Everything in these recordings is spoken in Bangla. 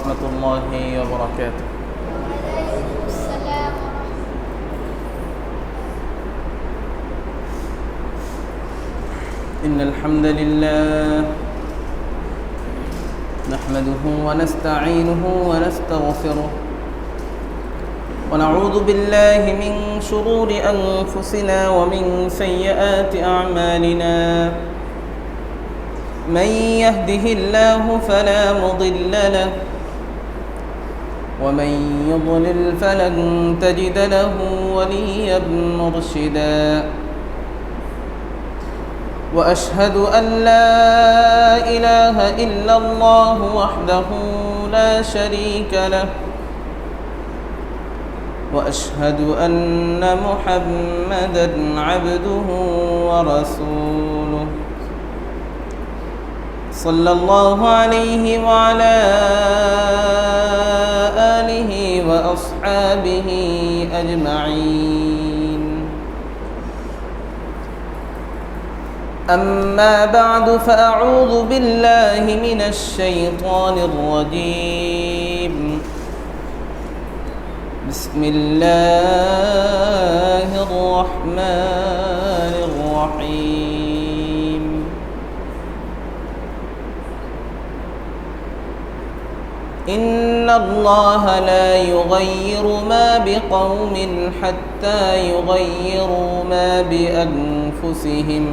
ورحمة الله وبركاته. وعليكم السلام ورحمة إن الحمد لله نحمده ونستعينه ونستغفره ونعوذ بالله من شرور أنفسنا ومن سيئات أعمالنا. من يهده الله فلا مضل له ومن يضلل فلن تجد له وليا مرشدا. وأشهد أن لا إله إلا الله وحده لا شريك له وأشهد أن محمدا عبده ورسوله صلى الله عليه وعلى آله وأصحابه أجمعين. أما بعد فأعوذ بالله من الشيطان الرجيم. بسم الله الرحمن الرحيم. إن الله لا يغير ما بقوم حتى يغيروا ما بأنفسهم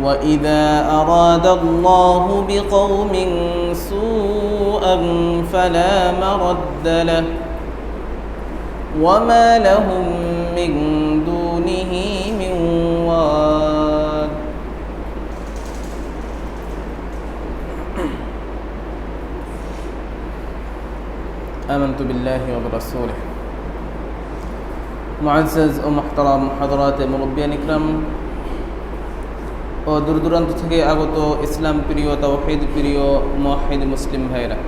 وإذا أراد الله بقوم سوءا فلا مرد له وما لهم من دونه من واد. آمنت بالله وبرسوله. معزز ومحترم حضرات مربيان إكرام ও দূর দূরান্ত থেকে আগত ইসলাম প্রিয় তাওহীদ প্রিয় মুওয়াহহিদ মুসলিম ভাইরা,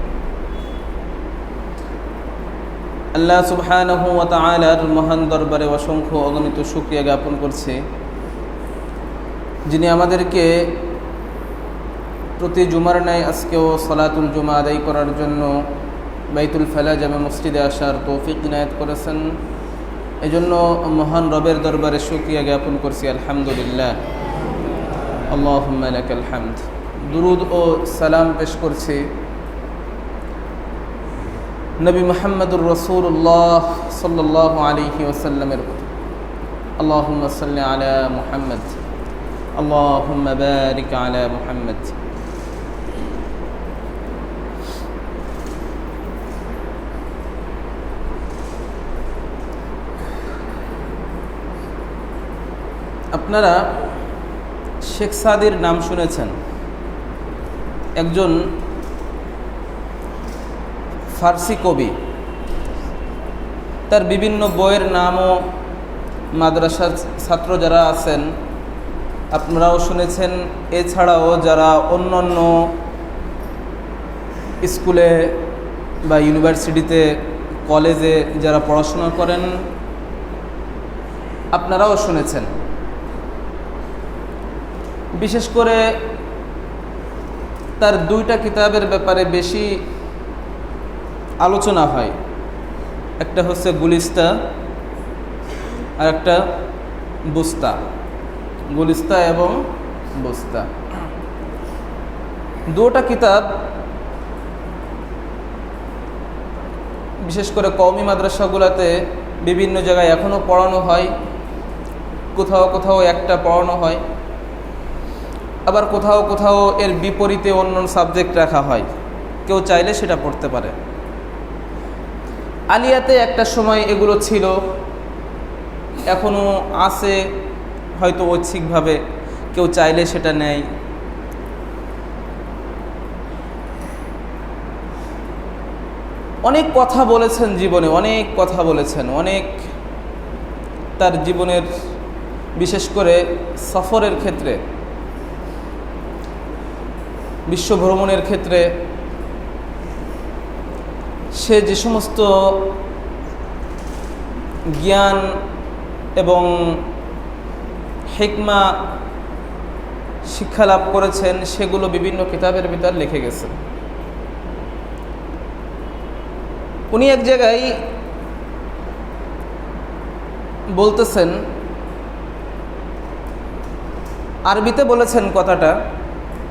আল্লাহ সুবহানাহু ওয়া তাআলার মহান দরবারে অসংখ্য অগণিত শুকরিয়া জ্ঞাপন করছি, যিনি আমাদেরকে প্রতি জুমার ন্যায় আজকেও সালাতুল জুমা আদায় করার জন্য বাইতুল ফালাহ জামে মসজিদে আসার তৌফিক ইনায়াত করেছেন। এজন্য মহান রবের দরবারে শুকরিয়া জ্ঞাপন করছি, আলহামদুলিল্লাহ। আল্লাহুম্মা লাকাল হামদ। দুরুদ ও সালাম পেশ করছি নবী মুহাম্মদুর রাসূলুল্লাহ সাল্লাল্লাহু আলাইহি ওয়াসাল্লামের উপর। আল্লাহুম্মা সাল্লি আলা মুহাম্মদ, আল্লাহুম্মা বারিক আলা মুহাম্মদ। আপনারা শেখ সাদির নাম শুনেছেন, একজন ফার্সি কবি। তার বিভিন্ন বইয়ের নামও মাদ্রাসার ছাত্র যারা আছেন আপনারাও শুনেছেন। এছাড়াও যারা অন্য অন্য স্কুলে বা ইউনিভার্সিটিতে কলেজে যারা পড়াশোনা করেন আপনারাও শুনেছেন। বিশেষ করে তার দুইটা কিতাবের ব্যাপারে বেশি আলোচনা হয়। একটা হচ্ছে গুলিস্তা আর একটা বুস্তা। গুলিস্তা এবং বুস্তা দুটা কিতাব বিশেষ করে কওমি মাদ্রাসাগুলোতে বিভিন্ন জায়গায় এখনও পড়ানো হয়, কোথাও কোথাও একটা পড়ানো হয়, আবার কোথাও কোথাও এর বিপরীতে অন্য সাবজেক্ট রাখা হয়। কেউ চাইলে সেটা পড়তে পারে। আলিয়াতে একটা সময় এগুলো ছিল, এখনও আছে, হয়তো ঐচ্ছিকভাবে কেউ চাইলে সেটা নেয়। অনেক কথা বলেছেন জীবনে, অনেক কথা বলেছেন, অনেক তার জীবনের বিশেষ করে সফরের ক্ষেত্রে, বিশ্ব ভ্রমণের ক্ষেত্রে সে যে সমস্ত জ্ঞান এবং হিকমা শিক্ষা লাভ করেছেন সেগুলো বিভিন্ন কিতাবের ভিতর লিখে গেছেন। উনি এক জায়গায় বলতেছেন, আরবিতে বলেছেন কথাটা,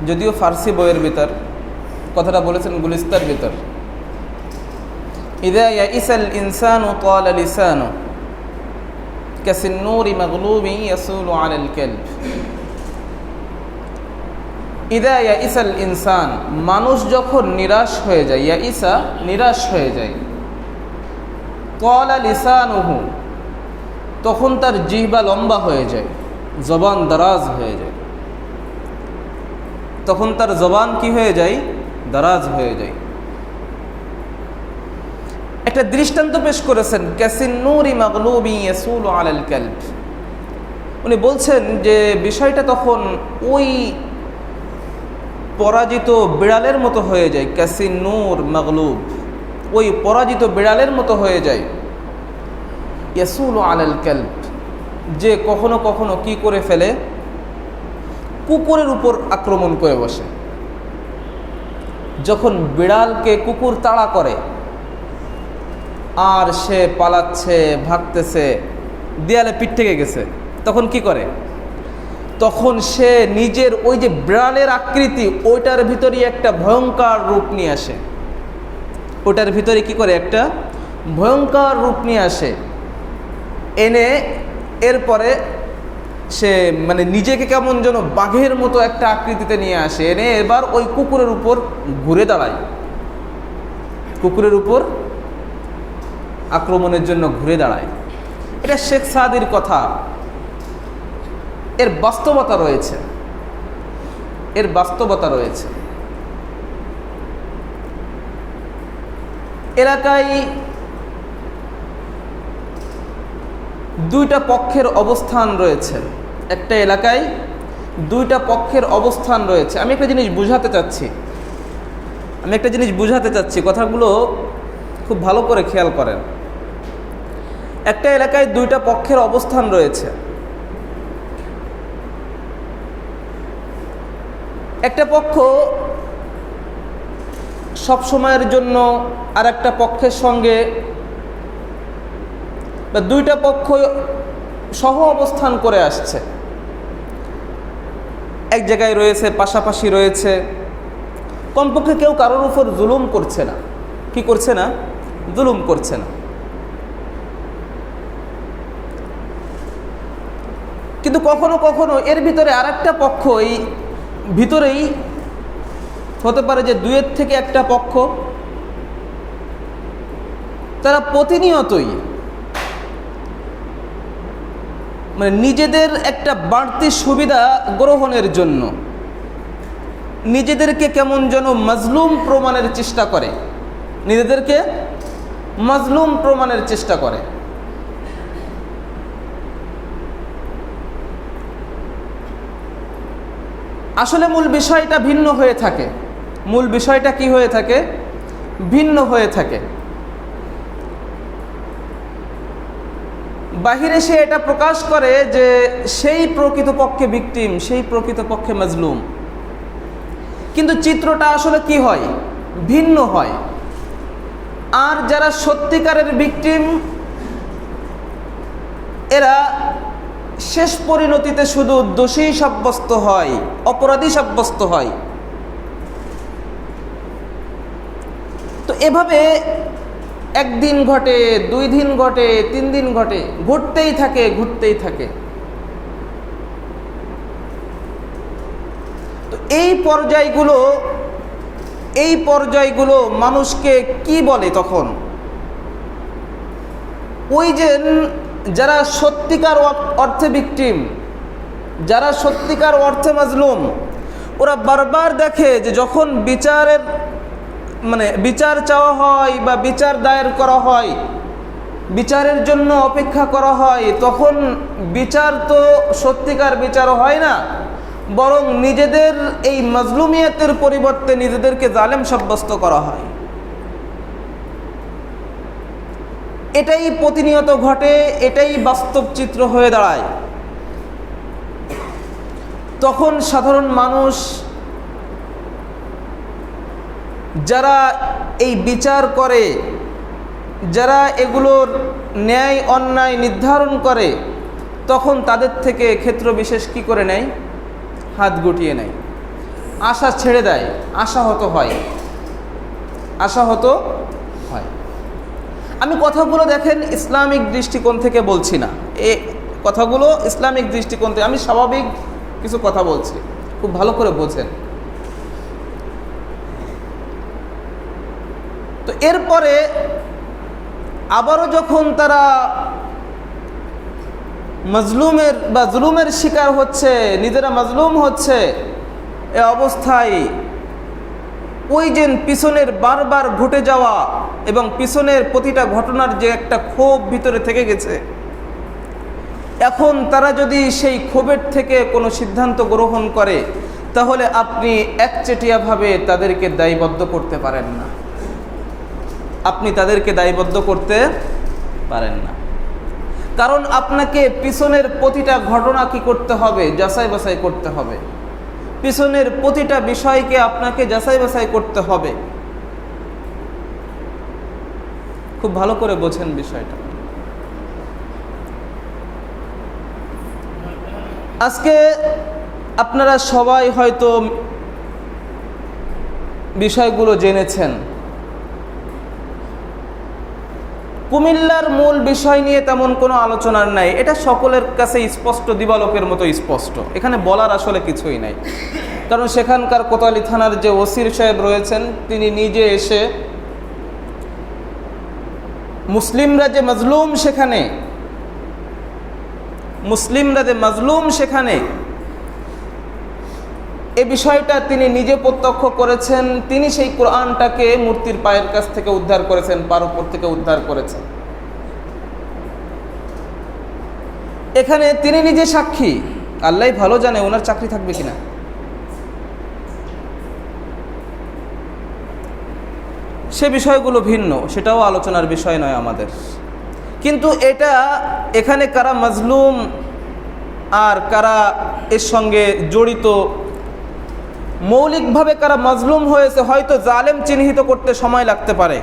যদিও ফার্সি বইয়ের ভিতর কথাটা বলেছেন গুলিস্তার ভিতর, ইযা ইয়াইসাল ইনসানু ক্বালা লিসানু কাসিন্নুরি মাগলুবি ইয়াসুলু আলাল কালব। ইযা ইয়াইসাল ইনসান, মানুষ যখন নিরাশ হয়ে যায়, ইয়াইসা নিরাশ হয়ে যায়, ক্বালা লিসানুহু তখন তার জিহ্বা লম্বা হয়ে যায়, জবান দারাজ হয়ে যায়, তখন তার জবান কি হয়ে যায়? দারাজ হয়ে যায়। একটা দৃষ্টান্ত পেশ করেছেন, কাসিন্নুরি মাগলুবি ইয়াসুলু আলাল কালব। উনি বলছেন যে বিষয়টা তখন ওই পরাজিত বিড়ালের মতো হয়ে যায়, কাসিন্নুর মাগলুব, ওই পরাজিত বিড়ালের মতো হয়ে যায়, ইয়াসুলু আলাল কালব, যে কখনো কখনো কি করে ফেলে? কুকুরের উপর আক্রমণ করে বসে। যখন বিড়ালকে কুকুর তাড়া করে আর সে পালাচ্ছে, ভাগতেছে, দেয়ালে পিঠ থেকে গেছে, তখন কি করে? তখন সে নিজের ওই যে বিড়ালের আকৃতি, ওইটার ভিতরে একটা ভয়ঙ্কর রূপ নিয়ে আসে, ওটার ভিতরে কি করে? একটা ভয়ঙ্কর রূপ নিয়ে আসে, এনে এরপরে সে মানে নিজেকে কেমন যেন বাঘের মতো একটা আকৃতিতে নিয়ে আসে, এনে এবার ওই কুকুরের উপর ঘুরে দাঁড়ায়, কুকুরের উপর আক্রমণের জন্য ঘুরে দাঁড়ায়। এটা শেখ সাদির কথা, এর বাস্তবতা রয়েছে, এর বাস্তবতা রয়েছে। এলাকায় দুইটা পক্ষের অবস্থান রয়েছে, একটা এলাকায় দুইটা পক্ষের অবস্থান রয়েছে। আমি একটা জিনিস বুঝাতে চাচ্ছি, কথাগুলো খুব ভালো করে খেয়াল করেন। একটা এলাকায় দুইটা পক্ষের অবস্থান রয়েছে। একটা পক্ষ সব সময়ের জন্য আর একটা পক্ষের সঙ্গে, বা দুইটা পক্ষ সহ অবস্থান করে আসছে, এক জায়গায় রয়েছে, পাশাপাশি রয়েছে, কমপক্ষে কেউ কারোর উপর জুলুম করছে না। কি করছে না? জুলুম করছে না। কিন্তু কখনো কখনো এর ভিতরে আর একটা পক্ষ, এই ভিতরেই হতে পারে যে দুইয়ের থেকে একটা পক্ষ, তারা প্রতিনিয়তই মানে নিজেদের একটা বাড়তি সুবিধা গ্রহণের জন্য নিজেদেরকে কেমন যেন মাজলুম প্রমাণের চেষ্টা করে, নিজেদেরকে মাজলুম প্রমাণের চেষ্টা করে। আসলে মূল বিষয়টা ভিন্ন হয়ে থাকে। মূল বিষয়টা কি হয়ে থাকে? ভিন্ন হয়ে থাকে। বাহিরে সে এটা প্রকাশ করে যে সেই প্রকৃতপক্ষে ভিকটিম, সেই প্রকৃতপক্ষে মাজলুম, কিন্তু চিত্রটা আসলে কি হয়? ভিন্ন হয়। আর যারা সত্যিকারের ভিকটিম, এরা শেষ পরিণতিতে শুধু দোষী সাব্যস্ত হয়, অপরাধী সাব্যস্ত হয়। তো এভাবে একদিন ঘটে, 2 দিন ঘটে, 3 দিন ঘটে, ঘটতেই থাকে। তো এই পর্যায়গুলো মানুষকে কি বলে তখন? ওই যে যারা সত্যিকার অর্থে ভিকটিম, যারা সত্যিকার অর্থে মাজলুম, ওরা বারবার দেখে যে যখন বিচার চাওয়া হয় বা বিচার দায়ের করা হয়, বিচারের জন্য অপেক্ষা করা হয়, তখন বিচার তো সত্যিকার বিচার হয় না, বরং নিজেদের এই মাজলুমিয়াতের পরিবর্তে নিজেদেরকে জালেম সাব্যস্ত করা হয়। এটাই প্রতিনিয়ত ঘটে, এটাই বাস্তব চিত্র হয়ে দাঁড়ায়। তখন সাধারণ মানুষ যারা এই বিচার করে, যারা এগুলোর ন্যায় অন্যায় নির্ধারণ করে, তখন তাদের থেকে ক্ষেত্র বিশেষ কি করে নেয়? হাত গুটিয়ে নেয়, আশা ছেড়ে দেয়, আশাহত হয়। আমি কথাগুলো দেখেন ইসলামিক দৃষ্টিকোণ থেকে বলছি না, এ কথাগুলো ইসলামিক দৃষ্টিকোণ থেকে, আমি স্বাভাবিক কিছু কথা বলছি, খুব ভালো করে বোঝেন। তো এরপরে আবারও যখন তারা মাজলুমের বা জুলুমের শিকার হচ্ছে, নিজেরা মাজলুম হচ্ছে, এ অবস্থায় ওই যে পিছনের বারবার ঘটে যাওয়া এবং পিছনের প্রতিটা ঘটনার যে একটা ক্ষোভ ভিতরে থেকে গেছে, এখন তারা যদি সেই ক্ষোভের থেকে কোনো সিদ্ধান্ত গ্রহণ করে, তাহলে আপনি একচেটিয়াভাবে তাদেরকে দায়বদ্ধ করতে পারেন না। কারণ আপনাকে পিছনের প্রতিটা ঘটনা কি করতে হবে? যাচাই বাছাই করতে হবে। পিছনের প্রতিটা বিষয়কে আপনাকে যাচাই বাছাই করতে হবে। খুব ভালো করে বোঝেন বিষয়টা। আজকে আপনারা সবাই হয়তো বিষয়গুলো জেনেছেন। কুমিল্লার মূল বিষয় নিয়ে তেমন কোনো আলোচনার নাই, এটা সকলের কাছে স্পষ্ট, দিবালোকের মতো স্পষ্ট। এখানে বলার আসলে কিছুই নাই, কারণ সেখানকার কোতোয়ালি থানার যে ওসির সাহেব রয়েছেন, তিনি নিজে এসে মুসলিমরা যে মাজলুম সেখানে এ বিষয়টা তিনি নিজে প্রত্যক্ষ করেছেন। তিনি সেই কোরআনটাকে মূর্তির পায়ের কাছ থেকে উদ্ধার করেছেন, পার উপর থেকে উদ্ধার করেছেন। এখানে তিনি নিজে সাক্ষী, আল্লাহ ভালো জানে ওনার চাকরি থাকবে কিনা। সে বিষয়গুলো ভিন্ন, সেটাও আলোচনার বিষয় নয় আমাদের। কিন্তু এখানে কারা মাজলুম আর কারা এর সঙ্গে জড়িত, মৌলিকভাবে কারা মাজলুম হয়েছে হয়তো জালেম চিহ্নিত করতে সময় লাগতে পারে,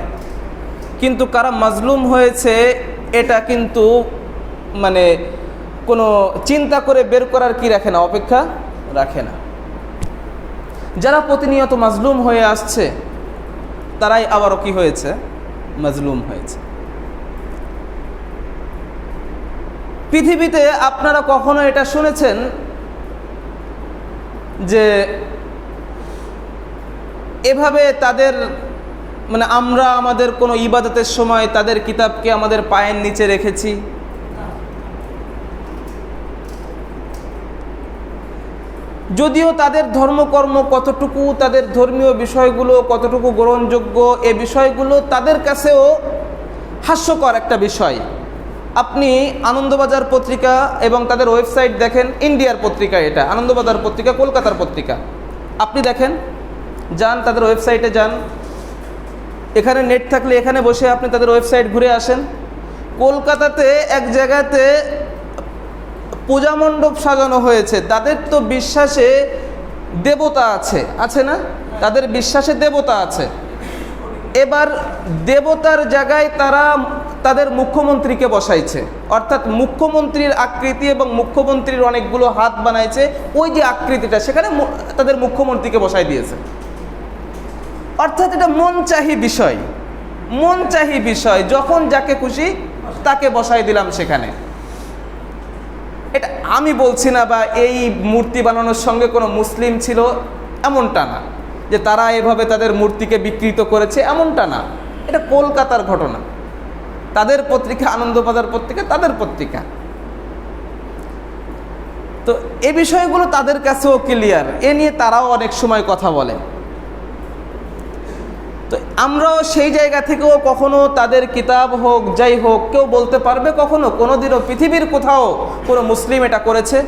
কিন্তু কারা মাজলুম হয়েছে এটা কিন্তু মানে কোনো চিন্তা করে বের করার কি রাখে না, অপেক্ষা রাখে না। যারা প্রতিনিয়ত মাজলুম হয়ে আসছে তারাই আবারও কি হয়েছে? মাজলুম হয়েছে। পৃথিবীতে আপনারা কখনো এটা শুনেছেন যে এভাবে তাদের মানে আমরা আমাদের কোনো ইবাদতের সময় তাদের কিতাবকে আমাদের পায়ের নিচে রেখেছি? যদিও তাদের ধর্মকর্ম কতটুকু, তাদের ধর্মীয় বিষয়গুলো কতটুকু গ্রহণযোগ্য, এ বিষয়গুলো তাদের কাছেও হাস্যকর একটা বিষয়। আপনি আনন্দবাজার পত্রিকা এবং তাদের ওয়েবসাইট দেখেন, ইন্ডিয়ার পত্রিকা, এটা আনন্দবাজার পত্রিকা কলকাতার পত্রিকা, আপনি দেখেন, যান তাদের ওয়েবসাইটে যান, এখানে নেট থাকলে এখানে বসে আপনি তাদের ওয়েবসাইট ঘুরে আসেন। কলকাতাতে এক জায়গাতে পূজা মণ্ডপ সাজানো হয়েছে। তাদের তো বিশ্বাসে দেবতা আছে না? তাদের বিশ্বাসে দেবতা আছে। এবার দেবতার জায়গায় তারা তাদের মুখ্যমন্ত্রীকে বসাইছে, অর্থাৎ মুখ্যমন্ত্রীর আকৃতি এবং মুখ্যমন্ত্রীর অনেকগুলো হাত বানাইছে, ওই যে আকৃতিটা সেখানে তাদের মুখ্যমন্ত্রীকে বসাই দিয়েছে। অর্থাৎ এটা মন চাহি বিষয়, যখন যাকে খুশি তাকে বসাই দিলাম সেখানে। এটা আমি বলছি না, বা এই মূর্তি বানানোর সঙ্গে কোনো মুসলিম ছিল এমনটা না, যে তারা এভাবে তাদের মূর্তিকে বিকৃত করেছে এমনটা না। এটা কলকাতার ঘটনা, তাদের পত্রিকা, আনন্দবাজার পত্রিকা তাদের পত্রিকা। তো এই বিষয়গুলো তাদের কাছেও ক্লিয়ার, এ নিয়ে তারাও অনেক সময় কথা বলে। তো আমরাও সেই জায়গা থেকেও কখনো তাদের কিতাব হোক যাই হোক, কেউ বলতে পারবে কখনো কোনোদিনও পৃথিবীর কোথাও কোনো মুসলিম এটা করেছে?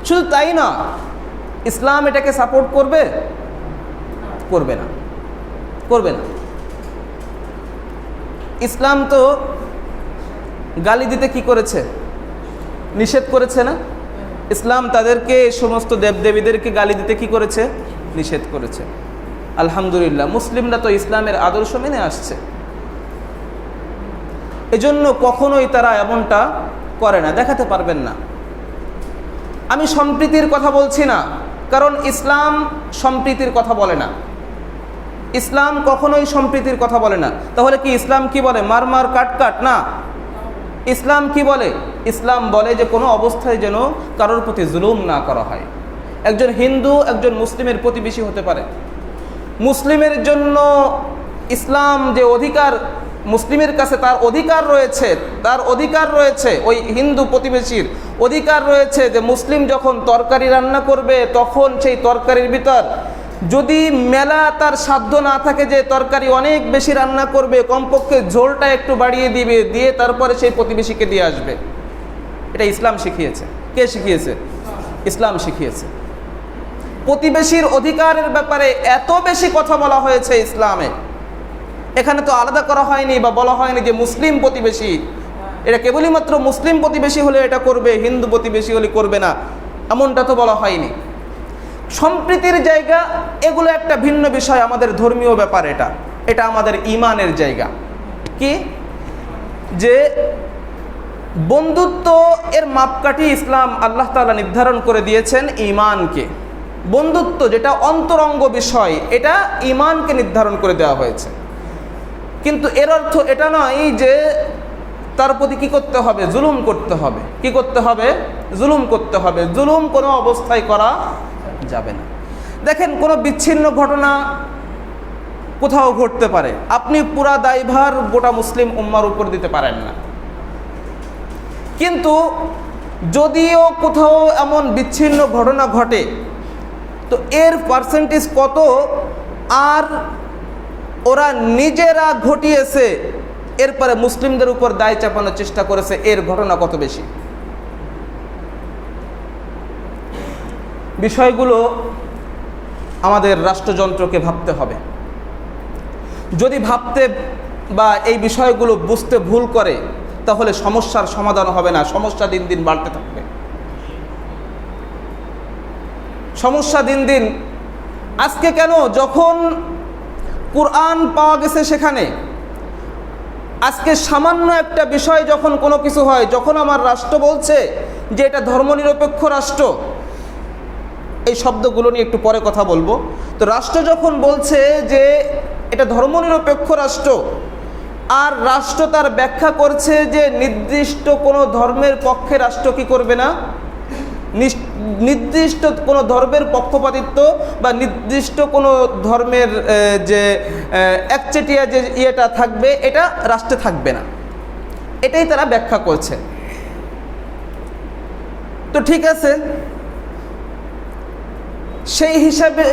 শুধু তাই না, ইসলাম এটাকে সাপোর্ট করবে না। ইসলাম তো গালি দিতে কি করেছে? নিষেধ করেছে না? ইসলাম তাদেরকে এই সমস্ত দেবদেবীদেরকে গালি দিতে কি করেছে? নিষেধ করেছে। আলহামদুলিল্লাহ, মুসলিমরা তো ইসলামের আদর্শ মেনে আসছে, এজন্য কখনোই তারা এমনটা করে না, দেখাতে পারবেন না। আমি সম্প্রীতির কথা বলছি না, কারণ ইসলাম সম্প্রীতির কথা বলে না। ইসলাম কখনোই সম্প্রীতির কথা বলে না। তাহলে কি ইসলাম কি বলে? মার মার কাট কাট? না। ইসলাম কি বলে? ইসলাম বলে যে কোনো অবস্থায় যেন কারোর প্রতি জুলুম না করা হয়। একজন হিন্দু একজন মুসলিমের প্রতিবেশী হতে পারে, মুসলিমের জন্য ইসলাম যে অধিকার, মুসলিমের কাছে তার অধিকার রয়েছে, ওই হিন্দু প্রতিবেশীর অধিকার রয়েছে যে মুসলিম যখন তরকারি রান্না করবে তখন সেই তরকারির ভিতর যদি মেলা তার সাধ্য না থাকে যে তরকারি অনেক বেশি রান্না করবে, কমপক্ষে ঝোলটা একটু বাড়িয়ে দিবে, দিয়ে তারপরে সেই প্রতিবেশীকে দিয়ে আসবে। এটা ইসলাম শিখিয়েছে। কে শিখিয়েছে? ইসলাম শিখিয়েছে। প্রতিবেশীর অধিকারের ব্যাপারে এত বেশি কথা বলা হয়েছে ইসলামে। এখানে তো আলাদা করা হয়নি বা বলা হয়নি যে মুসলিম প্রতিবেশী, এটা কেবলই মাত্র মুসলিম প্রতিবেশী হলে এটা করবে, হিন্দু প্রতিবেশী হলে করবে না, এমনটা তো বলা হয়নি। সম্প্রীতির জায়গা এগুলো একটা ভিন্ন বিষয়, আমাদের ধর্মীয় ব্যাপার। এটা আমাদের ঈমানের জায়গা। কি যে বন্ধুত্ব এর মাপকাঠি ইসলাম আল্লাহ তাআলা নির্ধারণ করে দিয়েছেন ঈমানকে। বন্ধুত্ব যেটা অন্তরঙ্গ বিষয়, এটা ঈমানকে নির্ধারণ করে দেওয়া হয়েছে। কিন্তু এর অর্থ এটা নয় যে তার প্রতি কি করতে হবে? জুলুম করতে হবে। কি করতে হবে? জুলুম করতে হবে। জুলুম কোনো অবস্থায় করা যাবে না। দেখেন, কোনো বিচ্ছিন্ন ঘটনা কোথাও ঘটতে পারে, আপনি পুরা দায়ভার গোটা মুসলিম উম্মার উপর দিতে পারেন না। কিন্তু যদিও কোথাও এমন বিচ্ছিন্ন ঘটনা ঘটে, তো এর পার্সেন্টেজ কত আর ওরা নিজেরা ঘটিয়েছে, এরপরে মুসলিমদের উপর দায় চাপানোর চেষ্টা করেছে, এর ঘটনা কত বেশি? বিষয়গুলো আমাদের রাষ্ট্রযন্ত্রকে ভাবতে হবে। যদি ভাবতে বা এই বিষয়গুলো বুঝতে ভুল করে, তাহলে সমস্যার সমাধান হবে না, সমস্যা দিন দিন বাড়তে থাকবে। সমস্যা দিন দিন আজকে কেন, যখন কুরআন পাওয়া গেছে সেখানে, আজকে সামান্য একটা বিষয় যখন কোনো কিছু হয়, যখন আমার রাষ্ট্র বলছে যে এটা ধর্মনিরপেক্ষ রাষ্ট্র, এই শব্দগুলো নিয়ে একটু পরে কথা বলবো। তো রাষ্ট্র যখন বলছে যে এটা ধর্মনিরপেক্ষ রাষ্ট্র, আর রাষ্ট্র তার ব্যাখ্যা করছে যে নির্দিষ্ট কোনো ধর্মের পক্ষে রাষ্ট্র কি করবে না, নির্দিষ্ট কোনো ধর্মের পক্ষপাতিত্ব বা নির্দিষ্ট কোনো ধর্মের যে একচেটিয়া যে ইয়েটা থাকবে, এটা রাষ্ট্রে থাকবে না, এটাই তারা ব্যাখ্যা করছে। তো ঠিক আছে, সেই হিসাবে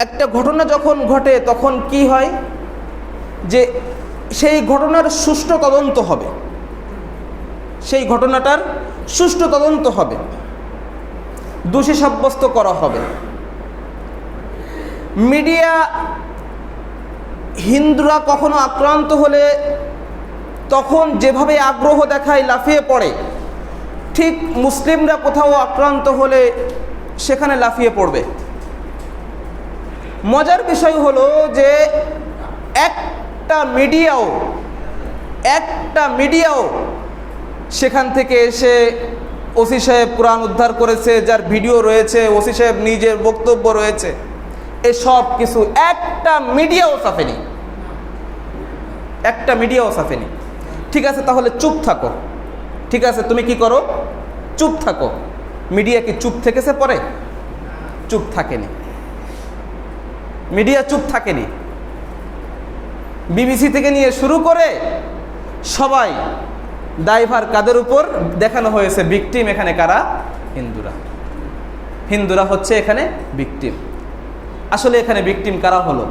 একটা ঘটনা যখন ঘটে তখন কি হয় যে সেই ঘটনার সুষ্ঠু তদন্ত হবে, সেই ঘটনাটার সুষ্ঠু তদন্ত হবে, দোষী সাব্যস্ত করা হবে। মিডিয়া হিন্দুরা কখনো আক্রান্ত হলে তখন যেভাবে আগ্রহ দেখায়, লাফিয়ে পড়ে, ঠিক মুসলিমরা কোথাও আক্রান্ত হলে সেখানে লাফিয়ে পড়বে। মজার বিষয় হলো যে একটা মিডিয়াও সেখান থেকে এসে ওসি সাহেব কোরআন উদ্ধার করেছে, যার ভিডিও রয়েছে, ওসি সাহেব নিজের বক্তব্য রয়েছে, এসব কিছু একটা মিডিয়াও সাফেনি। ঠিক আছে, তাহলে চুপ থাকো। ঠিক আছে, তুমি কি করো? চুপ থাকো। মিডিয়া কি চুপ থেকেছে? পরে চুপ থাকেনি, মিডিয়া চুপ থাকেনি। বিবিসি থেকে নিয়ে শুরু করে সবাই দায়ভার কাদের উপর দেখানো হয়েছে? ভিকটিম এখানে কারা? হিন্দুরা হচ্ছে এখানে ভিকটিম। আসলে এখানে ভিকটিম কারা হলো?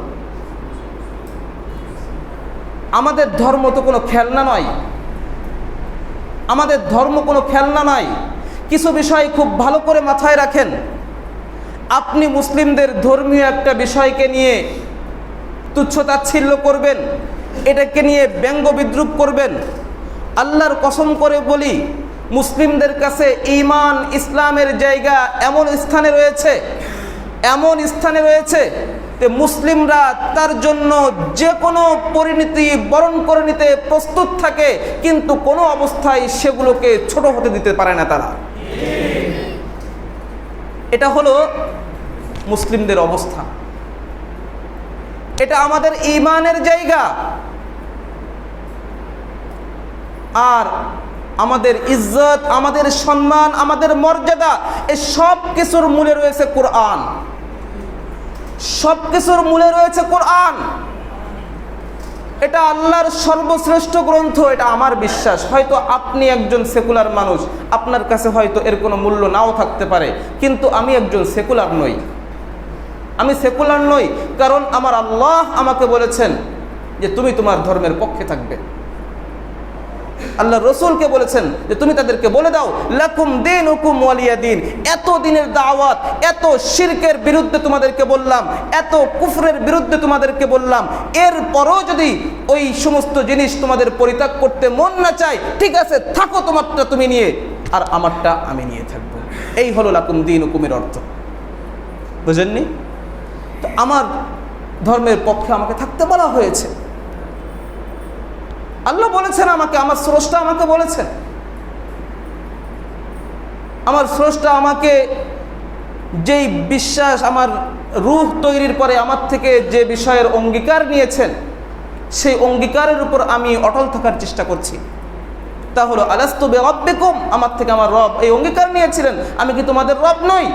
আমাদের ধর্ম তো কোনো খেলনা নয়, আমাদের ধর্ম কোনো খেলনা নয়। কিছু বিষয় খুব ভালো করে মাথায় রাখেন। আপনি মুসলিমদের ধর্মীয় একটা বিষয়কে নিয়ে তুচ্ছতাচ্ছিল্য করবেন, এটাকে নিয়ে ব্যঙ্গ বিদ্রুপ করবেন, আল্লাহর কসম করে বলি, মুসলিমদের কাছে ঈমান ইসলামের জায়গা এমন স্থানে রয়েছে যে মুসলিমরা তার জন্য যে কোনো পরিণতি বরণ করে নিতে প্রস্তুত থাকে, কিন্তু কোনো অবস্থায় সেগুলোকে ছোট হতে দিতে পারে না তারা। এটা হলো মুসলিমদের অবস্থা, এটা আমাদের ঈমানের জায়গা। আর আমাদের ইজ্জত, আমাদের সম্মান, আমাদের মর্যাদা, এই সব কিছুর মূলে রয়েছে কোরআন। সব কিছুর মূলে রয়েছে কোরআন। এটা আল্লাহর সর্বশ্রেষ্ঠ গ্রন্থ, এটা আমার বিশ্বাস। হয়তো আপনি একজন সেকুলার মানুষ, আপনার কাছে হয়তো এর কোনো মূল্য নাও থাকতে পারে, কিন্তু আমি একজন সেকুলার নই। আমি সেকুলার নই কারণ আমার আল্লাহ আমাকে বলেছেন যে তুমি তোমার ধর্মের পক্ষে থাকবে। আল্লাহ রসুলকে বলেছেন যে তুমি তাদেরকে বলে দাও লাকুম দীনুকুম ওয়ালিয়া দীন। এত দিনের দাওয়াত, এত শিরকের বিরুদ্ধে তোমাদেরকে বললাম, এত কুফরের বিরুদ্ধে তোমাদেরকে বললাম, এরপরও যদি ওই সমস্ত জিনিস তোমাদের পরিত্যাগ করতে মন না চায়, ঠিক আছে, থাকো তোমারটা তুমি নিয়ে, আর আমারটা আমি নিয়ে থাকবো। এই হলো লাকুম দীনুকুমের অর্থ। বুঝেননি? তো আমার ধর্মের পক্ষে আমাকে থাকতে বলা হয়েছে। আল্লাহ বলেছেন আমাকে, আমার স্রষ্টা আমাকে বলেছেন, আমার স্রষ্টা আমাকে যেই বিশ্বাস, আমার রূহ তৈরির পরে আমার থেকে যে বিষয়ের অঙ্গীকার নিয়েছেন, সেই অঙ্গীকারের উপর আমি অটল থাকার চেষ্টা করছি। তা হলো আলাস্তু বিরাব্বিকুম, আমার থেকে আমার রব এই অঙ্গীকার নিয়েছিলেন, আমি কি তোমাদের রব নই?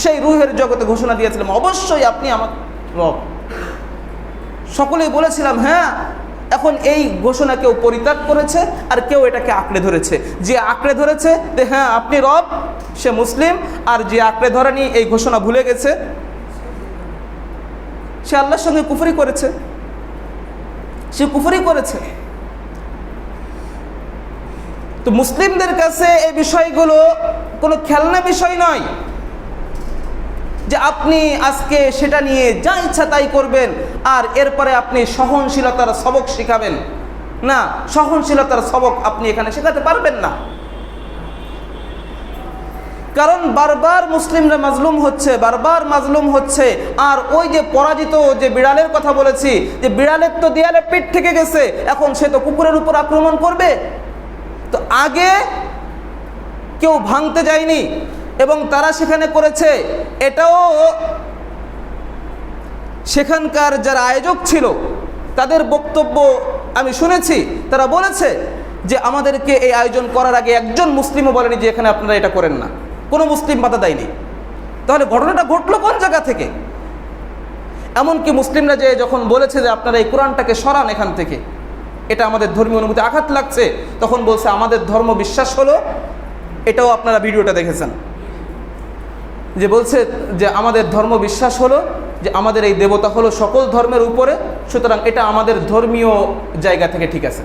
সেই রূহের জগতে ঘোষণা দিয়েছিলাম অবশ্যই আপনি আমার রব। সকলেই বলেছিলাম হ্যাঁ। এখন এই ঘোষণা কেউ পরিত্যাগ করেছে, আর কেউ এটাকে আঁকড়ে ধরেছে। যে আঁকড়ে ধরেছে যে হ্যাঁ আপনি রব, সে মুসলিম। আর যে আঁকড়ে ধরেনি, এই ঘোষণা ভুলে গেছে, সে আল্লাহর সঙ্গে কুফরি করেছে, তো মুসলিমদের কাছে এই বিষয়গুলো কোনো খেলনা বিষয় নয় যে আপনি আজকে সেটা নিয়ে যা ইচ্ছা তাই করবেন আর এরপরে আপনি সহনশীলতার সবক শিখাবেন। না, সহনশীলতার সবক আপনি এখানে শেখাতে পারবেন না, কারণ বারবার মুসলিমরা মাজলুম হচ্ছে। আর ওই যে পরাজিত যে বিড়ালের কথা বলেছি, যে বিড়ালের তো দেয়ালে পিঠ থেকে গেছে, এখন সে তো কুকুরের উপর আক্রমণ করবে। তো আগে কেউ ভাঙতে যায়নি এবং তারা সেখানে করেছে, এটাও সেখানকার যারা আয়োজক ছিল তাদের বক্তব্য আমি শুনেছি। তারা বলেছে যে আমাদেরকে এই আয়োজন করার আগে একজন মুসলিমও বলেনি যে এখানে আপনারা এটা করেন না, কোনো মুসলিম বাধা দেয়নি। তাহলে ঘটনাটা ঘটলো কোন জায়গা থেকে? এমনকি মুসলিমরা যে যখন বলেছে যে আপনারা এই কোরআনটাকে সরান এখান থেকে, এটা আমাদের ধর্মীয় অনুভূতি আঘাত লাগছে, তখন বলছে আমাদের ধর্ম বিশ্বাস হলো, এটাও আপনারা ভিডিওটা দেখেছেন, যে বলছে যে আমাদের ধর্ম বিশ্বাস হলো যে আমাদের এই দেবতা হলো সকল ধর্মের উপরে, সুতরাং এটা আমাদের ধর্মীয় জায়গা থেকে ঠিক আছে।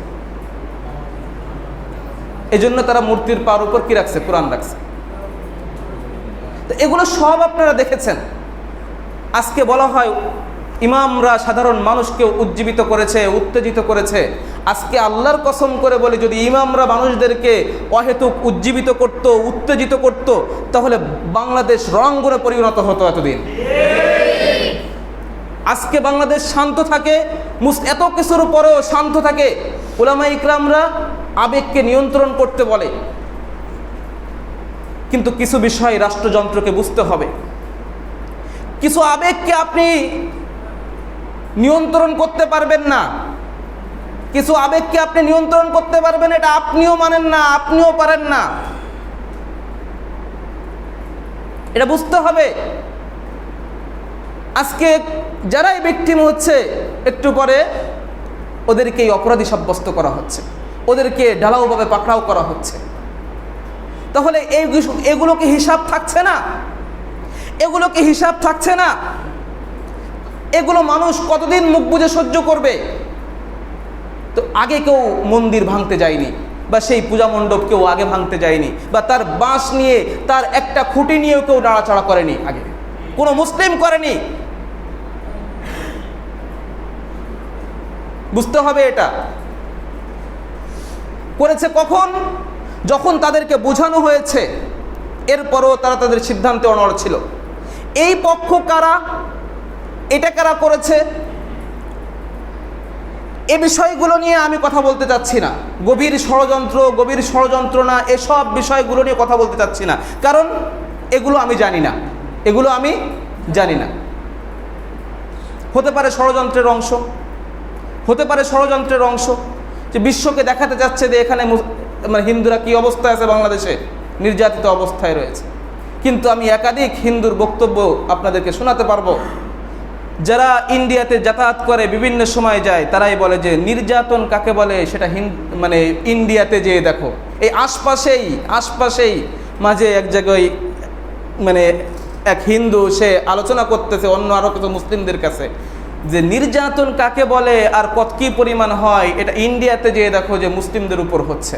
এই জন্য তারা মূর্তির পার উপর কি রাখছে? কোরআন রাখছে। তো এগুলো সব আপনারা দেখেছেন। আজকে বলা হয় ইমামরা সাধারণ মানুষকে উজ্জীবিত করেছে, উত্তেজিত করেছে। আজকে আল্লাহর কসম করে বলে, যদি ইমামরা মানুষদেরকে অহেতুক উজ্জীবিত করত, উত্তেজিত করত, তাহলে বাংলাদেশ রণাঙ্গনে পরিণত হতো এতদিন। আজকে বাংলাদেশ শান্ত থাকে, এত কিছুর পরেও শান্ত থাকে। উলামা ইকরামরা আবেগকে নিয়ন্ত্রণ করতে বলে, কিন্তু কিছু বিষয় রাষ্ট্রযন্ত্রকে বুঝতে হবে। কিছু আবেগকে আপনি নিয়ন্ত্রণ করতে পারবেন না, কিছু আবেগকে আপনি নিয়ন্ত্রণ করতে পারবেন, এটা আপনিও মানেন না, আপনিও পারেন না, এটা বুঝতে হবে। আজকে যারাই ভিকটিম হচ্ছে, একটু পরে ওদেরকেই অপরাধী সাব্যস্ত করা হচ্ছে, ওদেরকে ঢালাওভাবে পাকড়াও করা হচ্ছে। তাহলে এগুলো কি হিসাব থাকছে না? এগুলো কি হিসাব থাকছে না? এগুলো মানুষ কতদিন মুখ বুজে সহ্য করবে? তো আগে কেউ মন্দির ভাঙতে যায়নি, বা সেই পূজা মণ্ডপ কেউ আগে ভাঙতে যায়নি, বা তার বাঁশ নিয়ে, তার একটা খুঁটি নিয়েও কেউ নাড়াচাড়া করেনি, আগে কোনো মুসলিম করেনি। বুঝতে হবে এটা। করেছে কখন? যখন তাদেরকে বোঝানো হয়েছে এরপরও তারা তাদের সিদ্ধান্তে অনড় ছিল। এই পক্ষ কারা, এটা কারা করেছে, এ বিষয়গুলো নিয়ে আমি কথা বলতে চাচ্ছি না। গভীর ষড়যন্ত্র, গভীর ষড়যন্ত্রণা, এসব বিষয়গুলো নিয়ে কথা বলতে চাচ্ছি না, কারণ এগুলো আমি জানি না, এগুলো আমি জানি না। হতে পারে ষড়যন্ত্রের অংশ, হতে পারে ষড়যন্ত্রের অংশ যে বিশ্বকে দেখাতে যাচ্ছে যে এখানে মানে হিন্দুরা কী অবস্থায় আছে, বাংলাদেশে নির্যাতিত অবস্থায় রয়েছে। কিন্তু আমি একাধিক হিন্দুর বক্তব্য আপনাদেরকে শোনাতে পারবো, যারা ইন্ডিয়াতে যাতায়াত করে বিভিন্ন সময় যায়, তারাই বলে যে নির্যাতন কাকে বলে সেটা মানে ইন্ডিয়াতে যেয়ে দেখো। এই আশপাশেই মাঝে এক জায়গায় মানে এক হিন্দু সে আলোচনা করতেছে অন্য আরও কিছু মুসলিমদের কাছে যে নির্যাতন কাকে বলে আর কী পরিমাণ হয়, এটা ইন্ডিয়াতে যেয়ে দেখো যে মুসলিমদের উপর হচ্ছে।